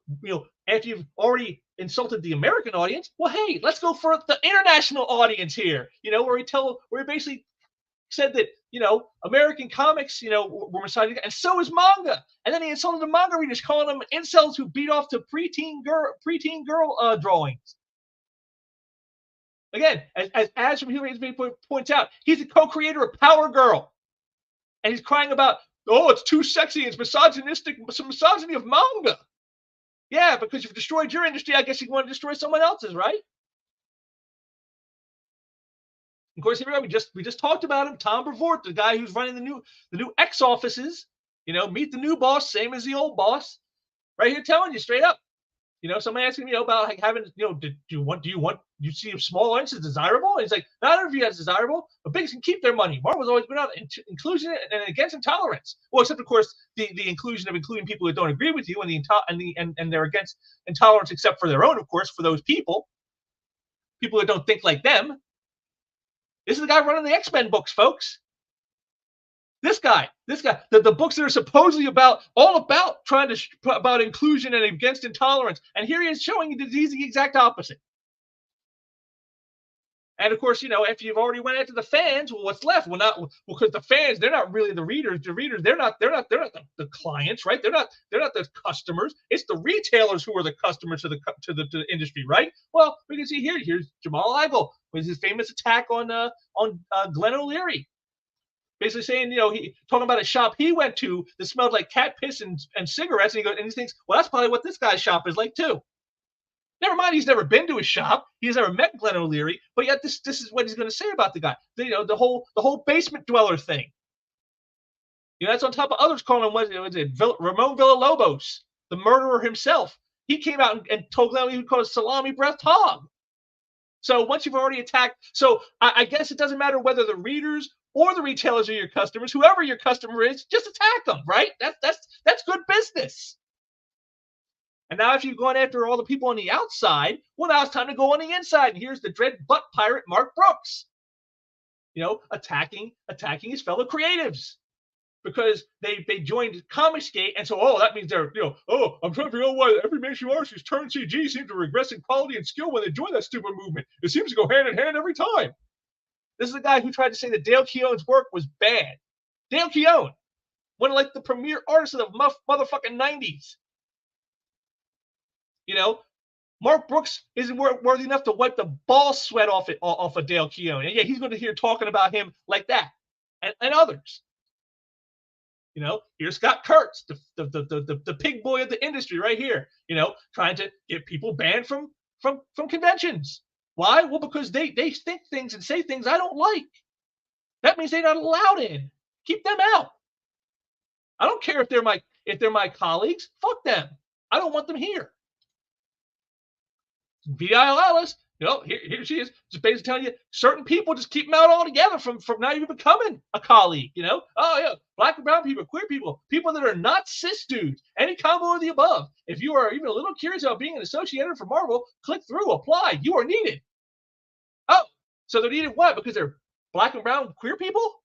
A: after you've already insulted the American audience, well, hey, let's go for the international audience here. Where he basically said that American comics were misogynistic, and so is manga. And then he insulted the manga readers, calling them incels who beat off to preteen girl drawings. Again, as from Human points out, he's a co-creator of Power Girl, and he's crying about, oh, it's too sexy, it's misogynistic, some misogyny of manga. Yeah, because you've destroyed your industry, I guess you want to destroy someone else's, right? Of course, here we just talked about him, Tom Brevoort, the guy who's running the new X offices. Meet the new boss, same as the old boss. Right here, telling you straight up. Somebody asking me about like having, do you see a small audience as desirable? And he's like, not every as desirable, but bigs can keep their money. Marvel's always been out inclusion and against intolerance. Well, except of course the inclusion of including people that don't agree with you, and they're against intolerance except for their own, of course, for those people that don't think like them. This is the guy running the X-Men books, folks. This guy, the books that are supposedly all about trying to about inclusion and against intolerance, and here he is showing you that he's the exact opposite. And of course, after you've already went after the fans, well, what's left? Because the fans, they're not really the readers. The readers, they're not the clients, right? They're not the customers. It's the retailers who are the customers to the industry, right? Well, we can see here's Jamal Igle with his famous attack on Glenn O'Leary. Basically saying, he talking about a shop he went to that smelled like cat piss and cigarettes, and he thinks, well, that's probably what this guy's shop is like too. Never mind, he's never been to his shop, he's never met Glenn O'Leary, but yet this is what he's going to say about the guy. The whole basement dweller thing. That's on top of others calling him Ramon Villalobos, the murderer himself. He came out and told Glenn O'Leary he called a salami breathed hog. So once you've already attacked, so I guess it doesn't matter whether the readers or the retailers are your customers, whoever your customer is, just attack them, right? That's good business. And now if you've gone after all the people on the outside, well, now it's time to go on the inside. And here's the dread butt pirate Mark Brooks, attacking his fellow creatives because they joined Comicsgate, and so that means they're I'm trying to figure out why every mainstream artist who's turned CG seems to regress in quality and skill when they join that stupid movement. It seems to go hand in hand every time. This is the guy who tried to say that Dale Keown's work was bad. Dale Keown, one of like the premier artists of the motherfucking 90s. Mark Brooks isn't worthy enough to wipe the ball sweat off of Dale Keown. And yeah, he's going to hear talking about him like that and others. Here's Scott Kurtz, the pig boy of the industry right here, trying to get people banned from conventions. Why? Well, because they think things and say things I don't like. That means they're not allowed in. Keep them out. I don't care if they're my colleagues. Fuck them. I don't want them here. V.I. Alice, here she is, just basically telling you certain people just keep them out altogether from not even becoming a colleague. Oh yeah, black and brown people, queer people that are not cis dudes, any combo of the above. If you are even a little curious about being an associate editor for Marvel, click through, apply. You are needed. Oh, so they're needed what? Because they're black and brown queer people?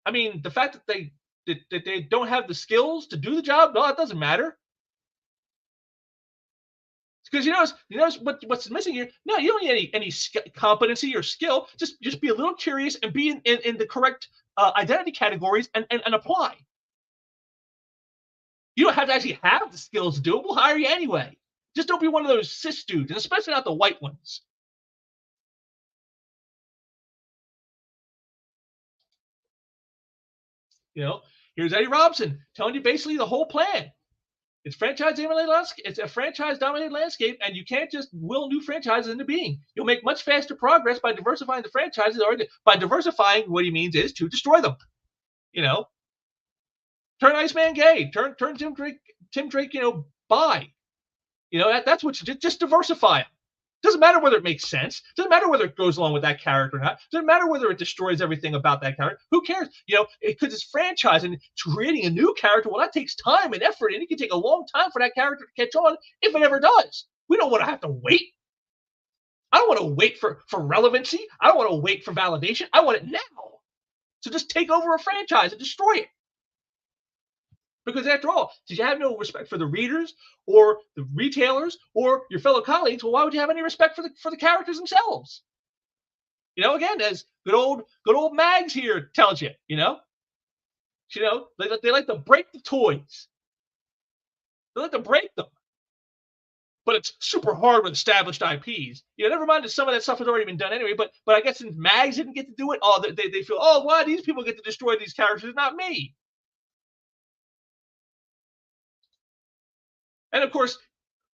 A: I mean, the fact that they don't have the skills to do the job, no, that doesn't matter. Because you notice what's missing here. No, you don't need any competency or skill. Just be a little curious and be in the correct identity categories and apply. You don't have to actually have the skills to do it. We'll hire you anyway. Just don't be one of those cis dudes, and especially not the white ones. Here's Eddie Robson telling you basically the whole plan. It's a franchise-dominated landscape, and you can't just will new franchises into being. You'll make much faster progress by diversifying the franchises. By diversifying, what he means is to destroy them. Turn Iceman gay. Turn Tim Drake. Bi. That's what you just diversify them. Doesn't matter whether it makes sense. Doesn't matter whether it goes along with that character or not. Doesn't matter whether it destroys everything about that character. Who cares? Because it's franchise and creating a new character, well, that takes time and effort, and it can take a long time for that character to catch on if it ever does. We don't want to have to wait. I don't want to wait for relevancy. I don't want to wait for validation. I want it now. So just take over a franchise and destroy it. Because after all, did you have no respect for the readers or the retailers or your fellow colleagues? Well, why would you have any respect for the characters themselves? Again, as good old Mags here tells you, they like to break the toys. They like to break them. But it's super hard with established IPs. Never mind that some of that stuff has already been done anyway. But I guess since Mags didn't get to do it, they feel, why these people get to destroy these characters, not me. And of course,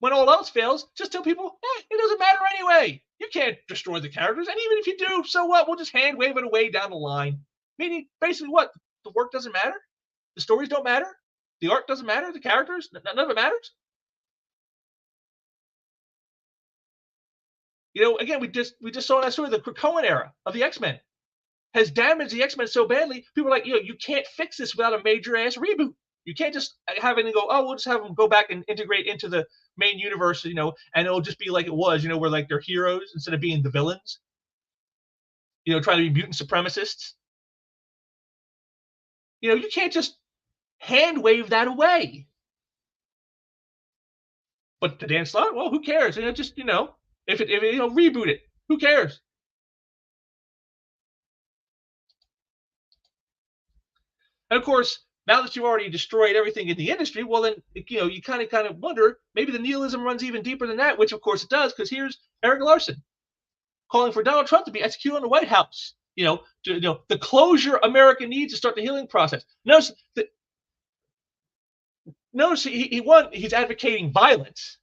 A: when all else fails, just tell people, it doesn't matter anyway. You can't destroy the characters, and even if you do, so what? We'll just hand wave it away down the line. Meaning, basically, what? The work doesn't matter. The stories don't matter. The art doesn't matter. The characters, none of it matters. Again, we just saw that story, the Krakoan era of the X-Men has damaged the X-Men so badly. People are like, you can't fix this without a major ass reboot. You can't just have it and go, we'll just have them go back and integrate into the main universe, and it'll just be like it was, where like they're heroes instead of being the villains, trying to be mutant supremacists. You can't just hand wave that away. But the Dan Slott, well, who cares? Just, if it reboot it, who cares? And of course, now that you've already destroyed everything in the industry, well, then, you kind of wonder, maybe the nihilism runs even deeper than that, which of course it does, because here's Eric Larson calling for Donald Trump to be executed on the White House. The closure America needs to start the healing process. Notice he's advocating violence.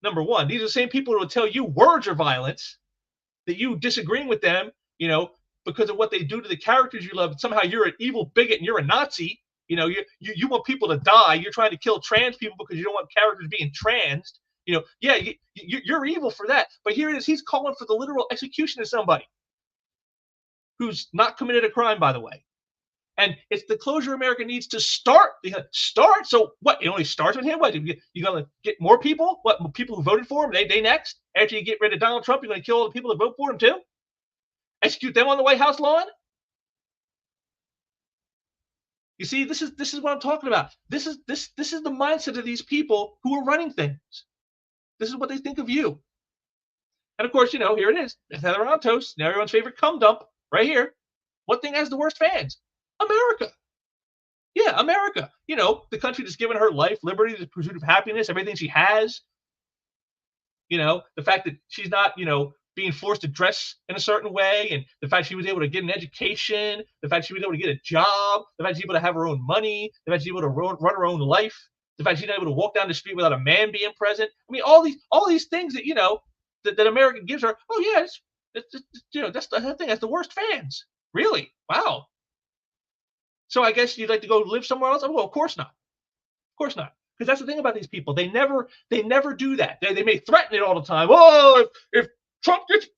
A: Number one, these are the same people who will tell you words are violence, that you disagreeing with them, because of what they do to the characters you love. Somehow you're an evil bigot and you're a Nazi. You want people to die. You're trying to kill trans people because you don't want characters being transed. You're evil for that. But here it is. He's calling for the literal execution of somebody who's not committed a crime, by the way. And it's the closure America needs to start. Start. So what? It only starts with him. What? You're gonna get more people? What? People who voted for him? They next? After you get rid of Donald Trump, you're gonna kill all the people that vote for him too? Execute them on the White House lawn? You see, this is what I'm talking about. This is the mindset of these people who are running things. This is what they think of you. And of course, here it is. It's Heather on Toast, now everyone's favorite cum dump, right here. What thing has the worst fans? America. Yeah, America. The country that's given her life, liberty, the pursuit of happiness, everything she has. The fact that she's not, being forced to dress in a certain way, and the fact she was able to get an education, the fact she was able to get a job, the fact she's able to have her own money, the fact she's able to run her own life, the fact she's able to walk down the street without a man being present. I mean, all these things that that America gives her. Oh yeah, that's the thing. That's the worst fans. Really? Wow. So I guess you'd like to go live somewhere else? Oh, well, of course not. Of course not. Because that's the thing about these people. They never do that. They may threaten it all the time. Oh, if Trump gets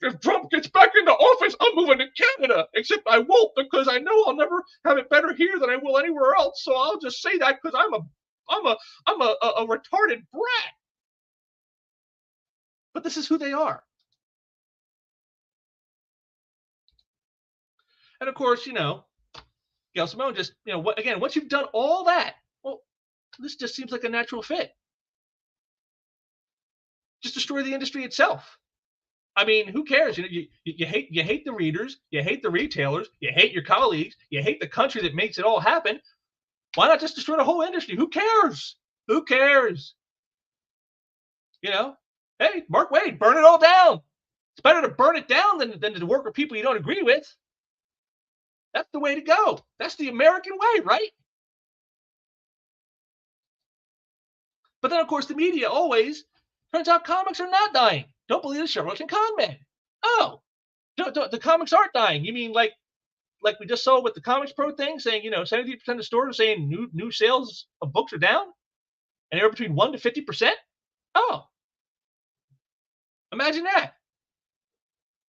A: back into office, I'm moving to Canada. Except I won't, because I know I'll never have it better here than I will anywhere else. So I'll just say that because I'm a retarded brat. But this is who they are. And of course, Gail Simone just, again, once you've done all that, well, this just seems like a natural fit. Just destroy the industry itself. I mean, who cares? You hate the readers, you hate the retailers, you hate your colleagues, you hate the country that makes it all happen. Why not just destroy the whole industry? Who cares? Who cares? Hey, Mark Waid, burn it all down. It's better to burn it down than to work with people you don't agree with. That's the way to go. That's the American way, right? But then, of course, the media always turns out comics are not dying. Don't believe the Sherlock and con men. Oh, the comics aren't dying. You mean like we just saw with the Comics Pro thing, saying 70% of stores are saying new sales of books are down, and they're between 1% to 50%. Oh, imagine that.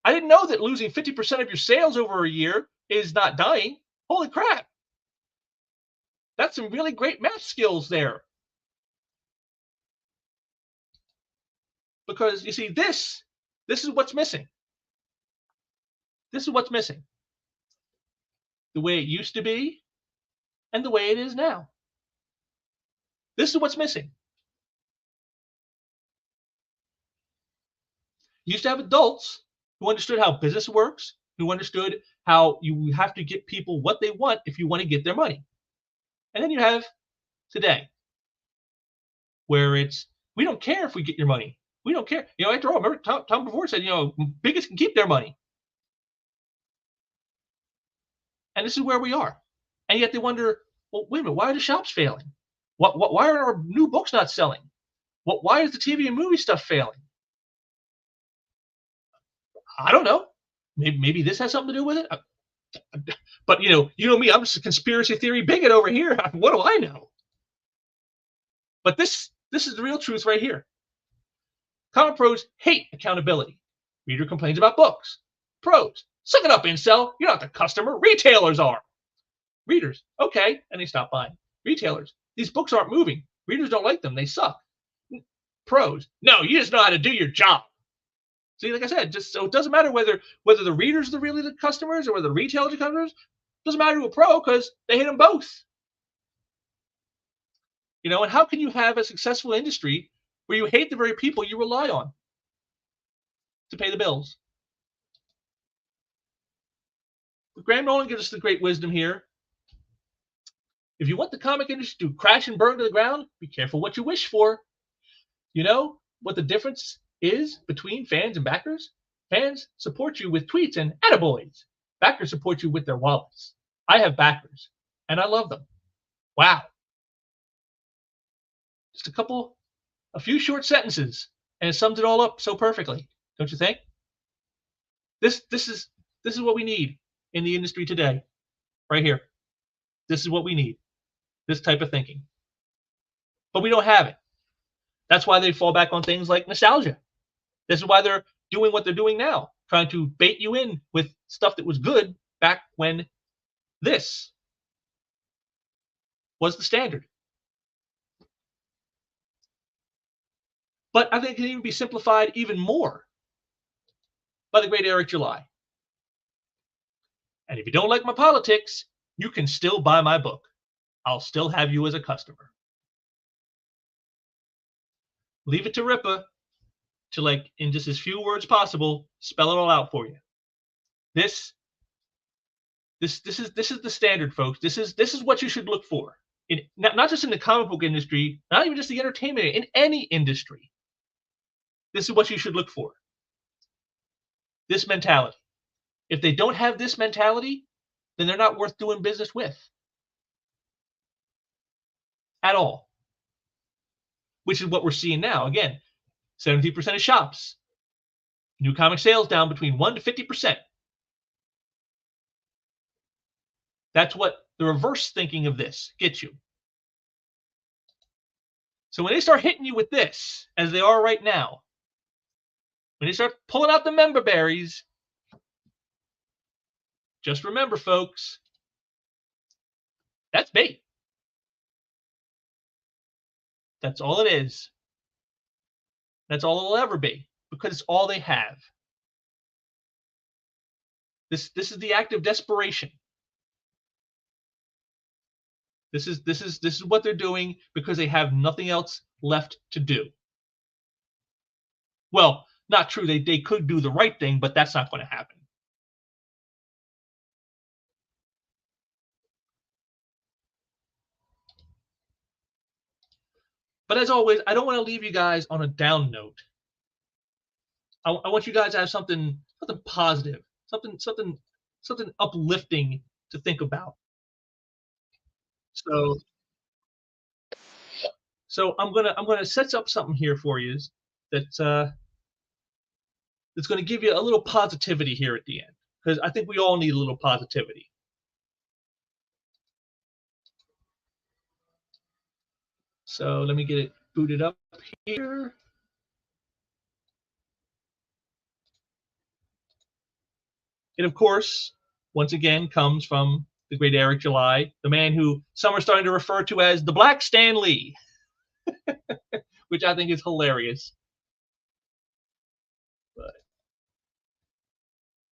A: I didn't know that losing 50% of your sales over a year is not dying. Holy crap. That's some really great math skills there. Because you see, this is what's missing. This is what's missing. The way it used to be and the way it is now. This is what's missing. You used to have adults who understood how business works, who understood how you have to get people what they want if you want to get their money. And then you have today, where it's, we don't care if we get your money. We don't care. After all, remember Tom before said, biggest can keep their money. And this is where we are. And yet they wonder, well, wait a minute, why are the shops failing? Why are our new books not selling? Why is the TV and movie stuff failing? I don't know. Maybe this has something to do with it. But you know me, I'm just a conspiracy theory bigot over here. What do I know? But this is the real truth right here. Comic pros hate accountability. Reader complains about books. Pros, suck it up, incel. You're not the customer. Retailers are. Readers, okay, and they stop buying. Retailers, these books aren't moving. Readers don't like them. They suck. Pros, no, you just know how to do your job. See, like I said, just so it doesn't matter whether the readers are really the customers or whether the retailers are customers. It doesn't matter to a pro because they hate them both. And how can you have a successful industry where you hate the very people you rely on to pay the bills? But Graham Nolan gives us the great wisdom here. If you want the comic industry to crash and burn to the ground, be careful what you wish for. You know what the difference is between fans and backers? Fans support you with tweets and attaboys. Backers support you with their wallets. I have backers, and I love them. Wow. Just a few short sentences, and it sums it all up so perfectly, don't you think? This is what we need in the industry today, right here. This is what we need, this type of thinking. But we don't have it. That's why they fall back on things like nostalgia. This is why they're doing what they're doing now, trying to bait you in with stuff that was good back when this was the standard. But I think it can even be simplified even more by the great Eric July. And if you don't like my politics, you can still buy my book. I'll still have you as a customer. Leave it to Ripa to, like, in just as few words possible, spell it all out for you. This is the standard, folks. This is what you should look for. Not just in the comic book industry, not even just the entertainment, in any industry. This is what you should look for. This mentality. If they don't have this mentality, then they're not worth doing business with. At all. Which is what we're seeing now. Again, 70% of shops. New comic sales down between 1% to 50%. That's what the reverse thinking of this gets you. So when they start hitting you with this, as they are right now, when they start pulling out the member berries, just remember, folks, that's bait. That's all it is. That's all it'll ever be, because it's all they have. This is the act of desperation. This is what they're doing because they have nothing else left to do. Well, not true. They could do the right thing, but that's not going to happen. But as always, I don't want to leave you guys on a down note. I want you guys to have something positive, something uplifting to think about. So I'm gonna set up something here for you that's going to give you a little positivity here at the end, because I think we all need a little positivity. So let me get it booted up here. It, of course, once again comes from the great Eric July, the man who some are starting to refer to as the Black Stan Lee, which I think is hilarious. But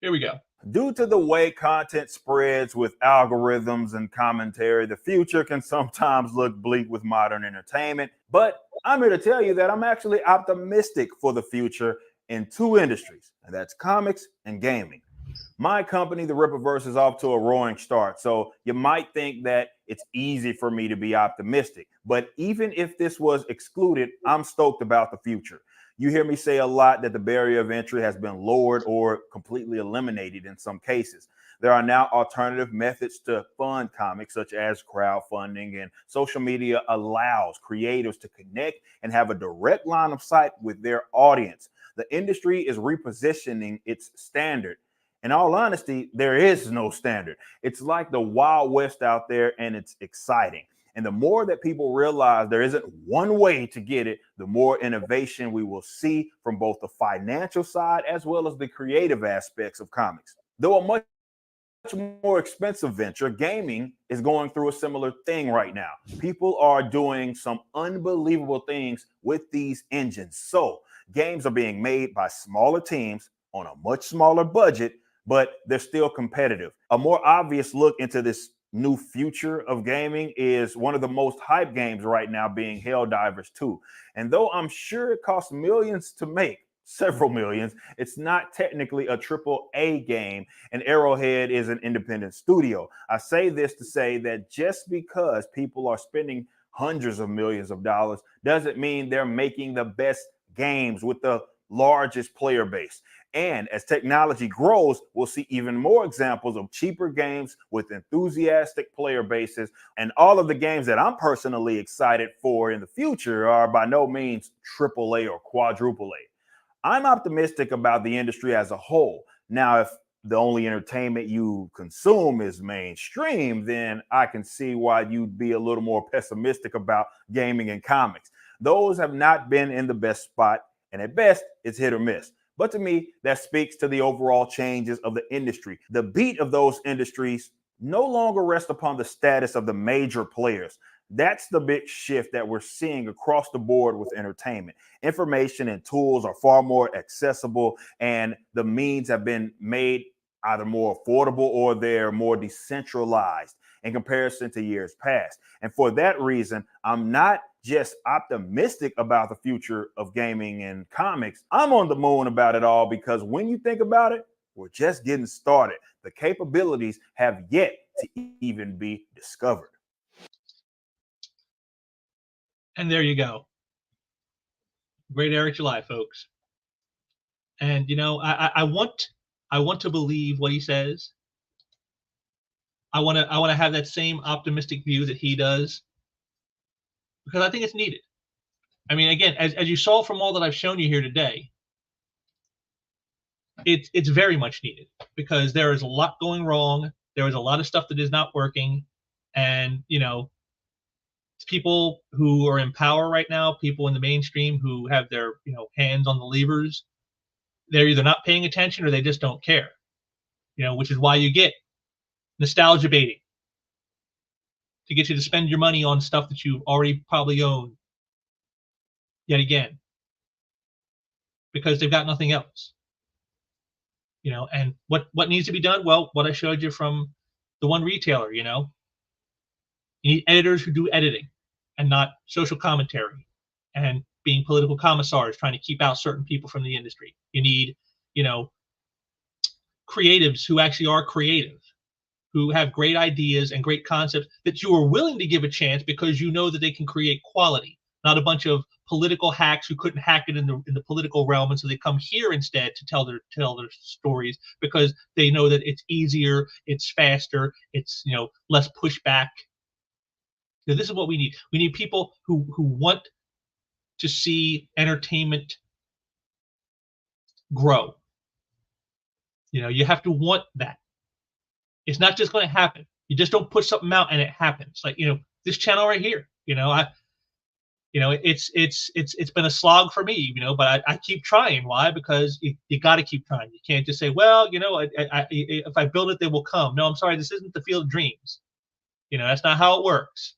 A: here we go.
B: Due to the way content spreads with algorithms and commentary, the future can sometimes look bleak with modern entertainment. But I'm here to tell you that I'm actually optimistic for the future in two industries, and that's comics and gaming. My company, the Rippaverse, is off to a roaring start. So you might think that it's easy for me to be optimistic. But even if this was excluded, I'm stoked about the future. You hear me say a lot that the barrier of entry has been lowered or completely eliminated in some cases. There are now alternative methods to fund comics, such as crowdfunding, and social media allows creators to connect and have a direct line of sight with their audience. The industry is repositioning its standard. In all honesty, there is no standard. It's like the Wild West out there, and it's exciting. And the more that people realize there isn't one way to get it, the more innovation we will see from both the financial side as well as the creative aspects of comics. Though a much more expensive venture, gaming is going through a similar thing right now. People are doing some unbelievable things with these engines. So games are being made by smaller teams on a much smaller budget, but they're still competitive. A more obvious look into this new future of gaming is one of the most hyped games right now being Helldivers 2. And though I'm sure it costs millions to make, several millions, it's not technically a AAA game, and Arrowhead is an independent studio. I say this to say that just because people are spending hundreds of millions of dollars doesn't mean they're making the best games with the largest player base. And as technology grows, we'll see even more examples of cheaper games with enthusiastic player bases. And all of the games that I'm personally excited for in the future are by no means AAA or quadruple A. I'm optimistic about the industry as a whole. Now, if the only entertainment you consume is mainstream, then I can see why you'd be a little more pessimistic about gaming and comics. Those have not been in the best spot, and at best, it's hit or miss. But to me, that speaks to the overall changes of the industry. The beat of those industries no longer rests upon the status of the major players. That's the big shift that we're seeing across the board with entertainment. Information and tools are far more accessible, and the means have been made either more affordable or they're more decentralized in comparison to years past. And for that reason, I'm not just optimistic about the future of gaming and comics. I'm on the moon about it all, because when you think about it, we're just getting started. The capabilities have yet to even be discovered.
A: And there you go. Great Eric July, folks. And I want to believe what he says. I want to have that same optimistic view that he does, because I think it's needed. I mean, again, as you saw from all that I've shown you here today, it's very much needed, because there is a lot going wrong. There is a lot of stuff that is not working, and people who are in power right now, people in the mainstream who have their hands on the levers, they're either not paying attention or they just don't care. Which is why you get nostalgia baiting, to get you to spend your money on stuff that you already probably own yet again, because they've got nothing else. And what needs to be done? Well, what I showed you from the one retailer, you need editors who do editing and not social commentary and being political commissars trying to keep out certain people from the industry. You need, creatives who actually are creative, who have great ideas and great concepts that you are willing to give a chance because you know that they can create quality, not a bunch of political hacks who couldn't hack it in the political realm, and so they come here instead to tell their stories because they know that it's easier, it's faster, it's less pushback. This is what we need. We need people who want to see entertainment grow. You have to want that. It's not just going to happen. You just don't put something out and it happens. Like this channel right here. It's been a slog for me, but I keep trying. Why? Because you got to keep trying. You can't just say, well, if I build it, they will come. No, I'm sorry, this isn't the field of dreams. That's not how it works.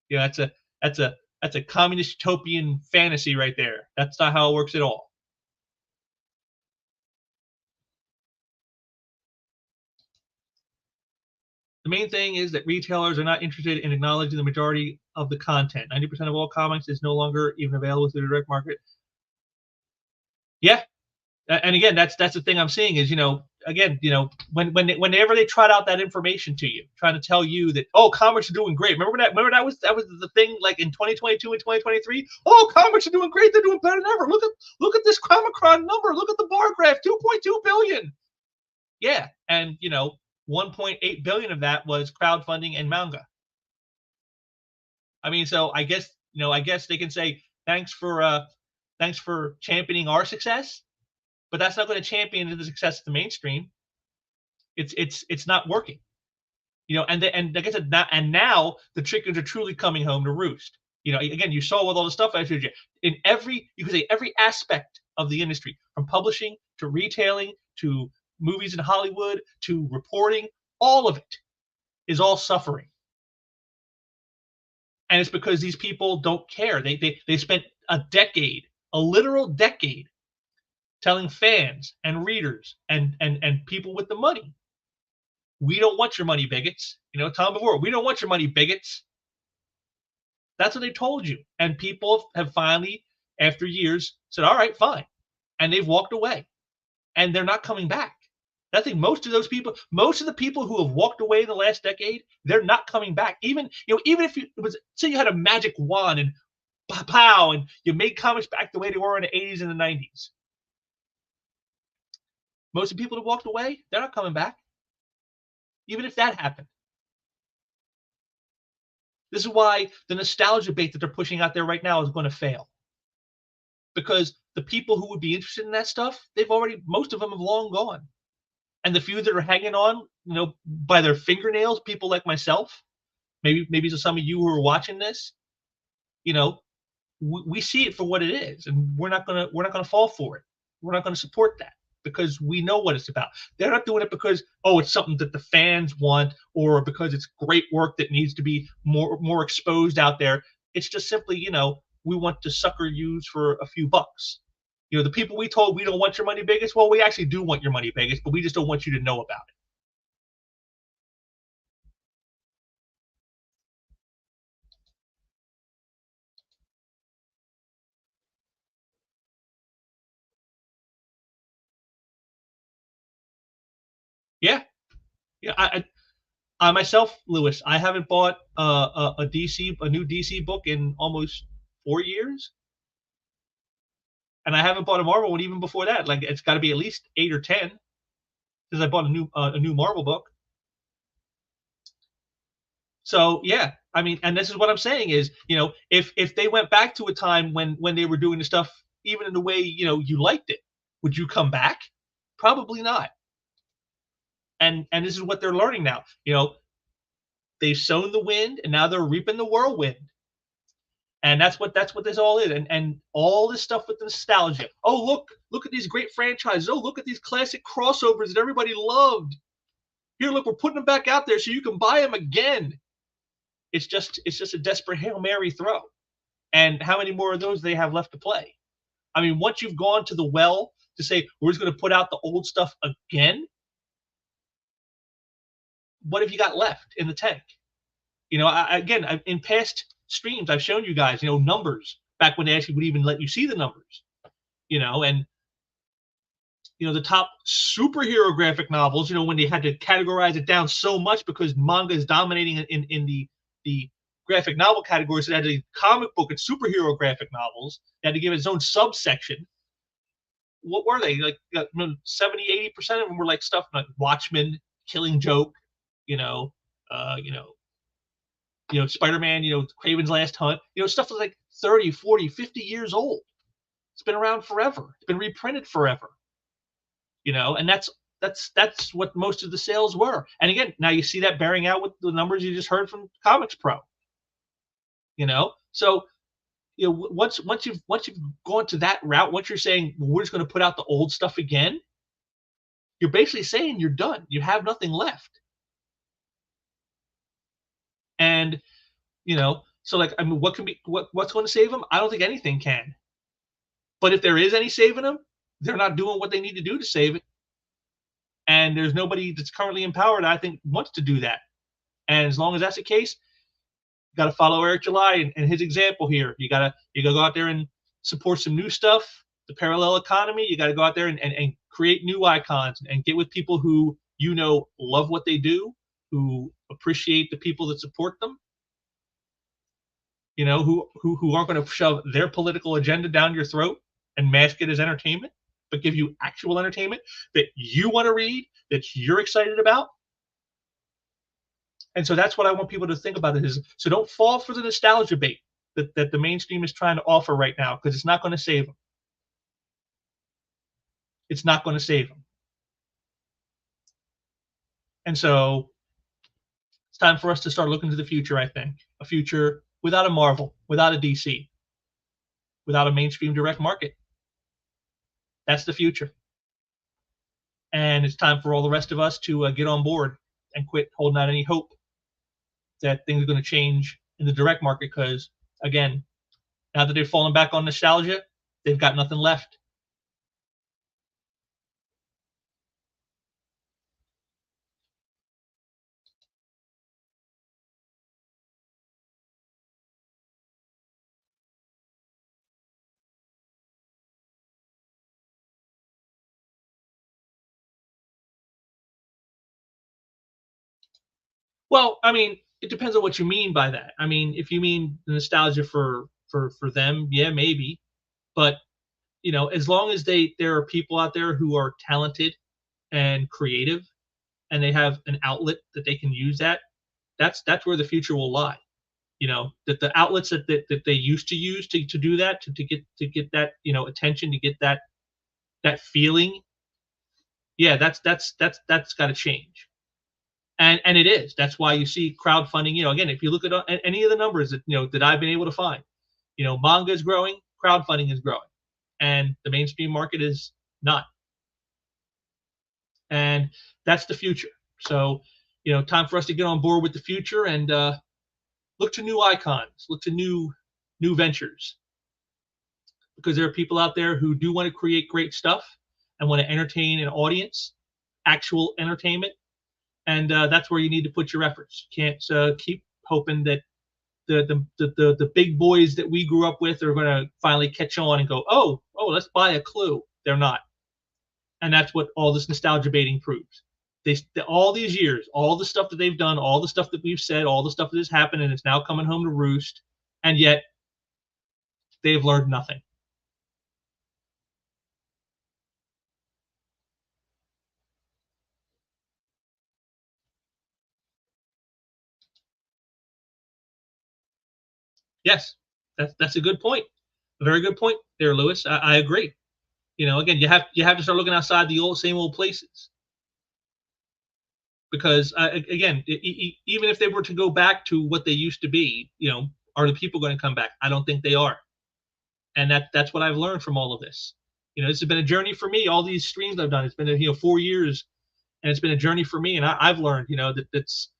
A: That's a communist utopian fantasy right there. That's not how it works at all. The main thing is that retailers are not interested in acknowledging the majority of the content. 90% of all comics is no longer even available through the direct market. Yeah, and again, that's the thing I'm seeing is, again, whenever they trot out that information to you, trying to tell you that, oh, comics are doing great. Remember that was the thing, like in 2022 and 2023. Oh, comics are doing great. They're doing better than ever. Look at this Comicron number. Look at the bar graph. 2.2 billion. Yeah, and 1.8 billion of that was crowdfunding and manga. I mean, so I guess they can say thanks for championing our success, but that's not going to champion the success of the mainstream. It's not working, and like I said, now the chickens are truly coming home to roost. Again, you saw with all the stuff I showed you in you could say every aspect of the industry, from publishing to retailing to movies in Hollywood to reporting, all of it is all suffering. And it's because these people don't care. They spent a literal decade, telling fans and readers and people with the money, we don't want your money, bigots. Tom before, we don't want your money, bigots. That's what they told you. And people have finally, after years, said, all right, fine. And they've walked away. And they're not coming back. I think most of the people who have walked away in the last decade, they're not coming back. Even if say you had a magic wand and pow, and you made comics back the way they were in the 80s and the 90s. Most of the people that walked away, they're not coming back. Even if that happened. This is why the nostalgia bait that they're pushing out there right now is going to fail. Because the people who would be interested in that stuff, most of them have long gone. And the few that are hanging on, by their fingernails, people like myself, maybe some of you who are watching this, we see it for what it is, and we're not gonna fall for it. We're not gonna support that because we know what it's about. They're not doing it because, oh, it's something that the fans want or because it's great work that needs to be more exposed out there. It's just simply, we want to sucker you for a few bucks. The people we told we don't want your money, biggest, well, we actually do want your money, biggest, but we just don't want you to know about it. Yeah. I myself, Lewis, I haven't bought a new DC book in almost 4 years, and I haven't bought a Marvel one even before that. Like, it's got to be at least 8 or 10 since I bought a new Marvel book. So yeah, I mean, and this is what I'm saying is, if they went back to a time when they were doing the stuff even in the way you liked it, would you come back? Probably not. And this is what they're learning now. They've sown the wind, and now they're reaping the whirlwind. And that's what this all is. And all this stuff with the nostalgia. Oh, look at these great franchises. Oh, look at these classic crossovers that everybody loved. Here, look, we're putting them back out there so you can buy them again. It's just a desperate Hail Mary throw. And how many more of those they have left to play? I mean, once you've gone to the well to say we're just going to put out the old stuff again, what have you got left in the tank? Again, in past streams, I've shown you guys, numbers back when they actually would even let you see the numbers, and the top superhero graphic novels, when they had to categorize it down so much because manga is dominating in the graphic novel categories. So they had a comic book and superhero graphic novels. They had to give it its own subsection. What were they? Like 70-80% of them were like stuff like Watchmen, Killing Joke, Spider-Man, Craven's Last Hunt, stuff that's like 30, 40, 50 years old. It's been around forever. It's been reprinted forever. And that's what most of the sales were. And again, now you see that bearing out with the numbers you just heard from Comics Pro. So once you've gone to that route, once you're saying, well, we're just going to put out the old stuff again, you're basically saying you're done. You have nothing left. And so like, I mean, what's going to save them? I don't think anything can. But if there is any saving them, they're not doing what they need to do to save it. And there's nobody that's currently in power that I think wants to do that. And as long as that's the case, you got to follow Eric July and his example here. You gotta go out there and support some new stuff, the parallel economy. You got to go out there and create new icons and get with people who love what they do, who appreciate the people that support them. Who aren't going to shove their political agenda down your throat and mask it as entertainment, but give you actual entertainment that you want to read, that you're excited about. And so that's what I want people to think about it is. So don't fall for the nostalgia bait that the mainstream is trying to offer right now, because it's not going to save them. It's not going to save them. And so it's time for us to start looking to the future, I think. A future without a Marvel, without a DC, without a mainstream direct market. That's the future. And it's time for all the rest of us to get on board and quit holding out any hope that things are going to change in the direct market, because, again, now that they've fallen back on nostalgia, they've got nothing left. Well, I mean, it depends on what you mean by that. I mean, if you mean the nostalgia for them, yeah, maybe. But as long as there are people out there who are talented and creative, and they have an outlet that they can use, that's where the future will lie. That the outlets that they used to use to do that, to get that attention, to get that feeling, yeah, that's got to change. And it is. That's why you see crowdfunding. Again, if you look at any of the numbers that I've been able to find, manga is growing, crowdfunding is growing, and the mainstream market is not. And that's the future. So, time for us to get on board with the future and look to new icons, look to new ventures, because there are people out there who do want to create great stuff and want to entertain an audience, actual entertainment. And that's where you need to put your efforts. You can't keep hoping that the big boys that we grew up with are going to finally catch on and go, oh, let's buy a Clue. They're not. And that's what all this nostalgia baiting proves. All these years, all the stuff that they've done, all the stuff that we've said, all the stuff that has happened, and it's now coming home to roost. And yet, they've learned nothing. Yes, that's a good point. A very good point there, Lewis. I agree. Again, you have to start looking outside the same old places, because again, even if they were to go back to what they used to be, are the people going to come back? I don't think they are. And that's what I've learned from all of this. This has been a journey for me. All these streams I've done, it's been 4 years, and it's been a journey for me. And I've learned, that's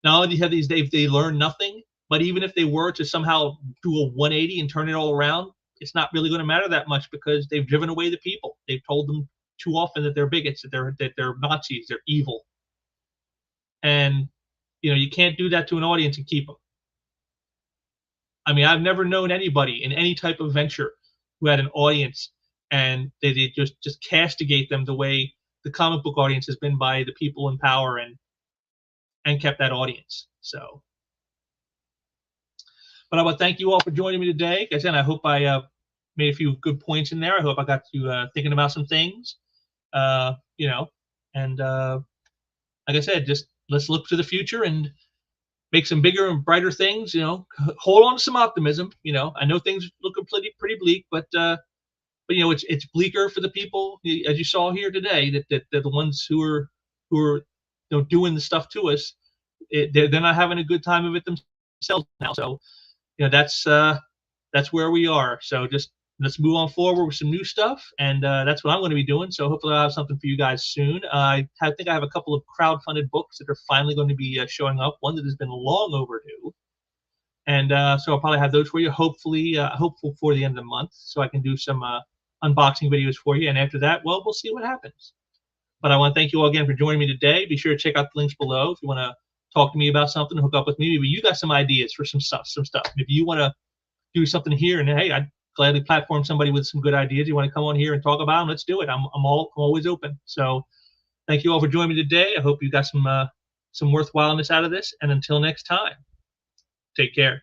A: not only have they learned nothing, but even if they were to somehow do a 180 and turn it all around, it's not really going to matter that much, because they've driven away the people. They've told them too often that they're bigots, that they're Nazis, they're evil. And you can't do that to an audience and keep them. I mean, I've never known anybody in any type of venture who had an audience and they just castigate them the way the comic book audience has been by the people in power, and kept that audience. So, but I want to thank you all for joining me today. Like I said, I hope I made a few good points in there. I hope I got you thinking about some things, and like I said, just let's look to the future and make some bigger and brighter things. Hold on to some optimism. I know things looking pretty bleak, but it's bleaker for the people, as you saw here today, that the ones who are doing the stuff to us. They're not having a good time of it themselves now. So that's that's where we are. So just let's move on forward with some new stuff, and that's what I'm going to be doing. So hopefully I'll have something for you guys soon. I think I have a couple of crowdfunded books that are finally going to be showing up. One that has been long overdue, and so I'll probably have those for you. Hopefully, hopeful for the end of the month, so I can do some unboxing videos for you. And after that, well, we'll see what happens. But I want to thank you all again for joining me today. Be sure to check out the links below if you want to talk to me about something, hook up with me. Maybe you got some ideas for some stuff. Maybe you want to do something here, and hey, I'd gladly platform somebody with some good ideas. You want to come on here and talk about them? Let's do it. I'm always open. So thank you all for joining me today. I hope you got some worthwhileness out of this. And until next time, take care.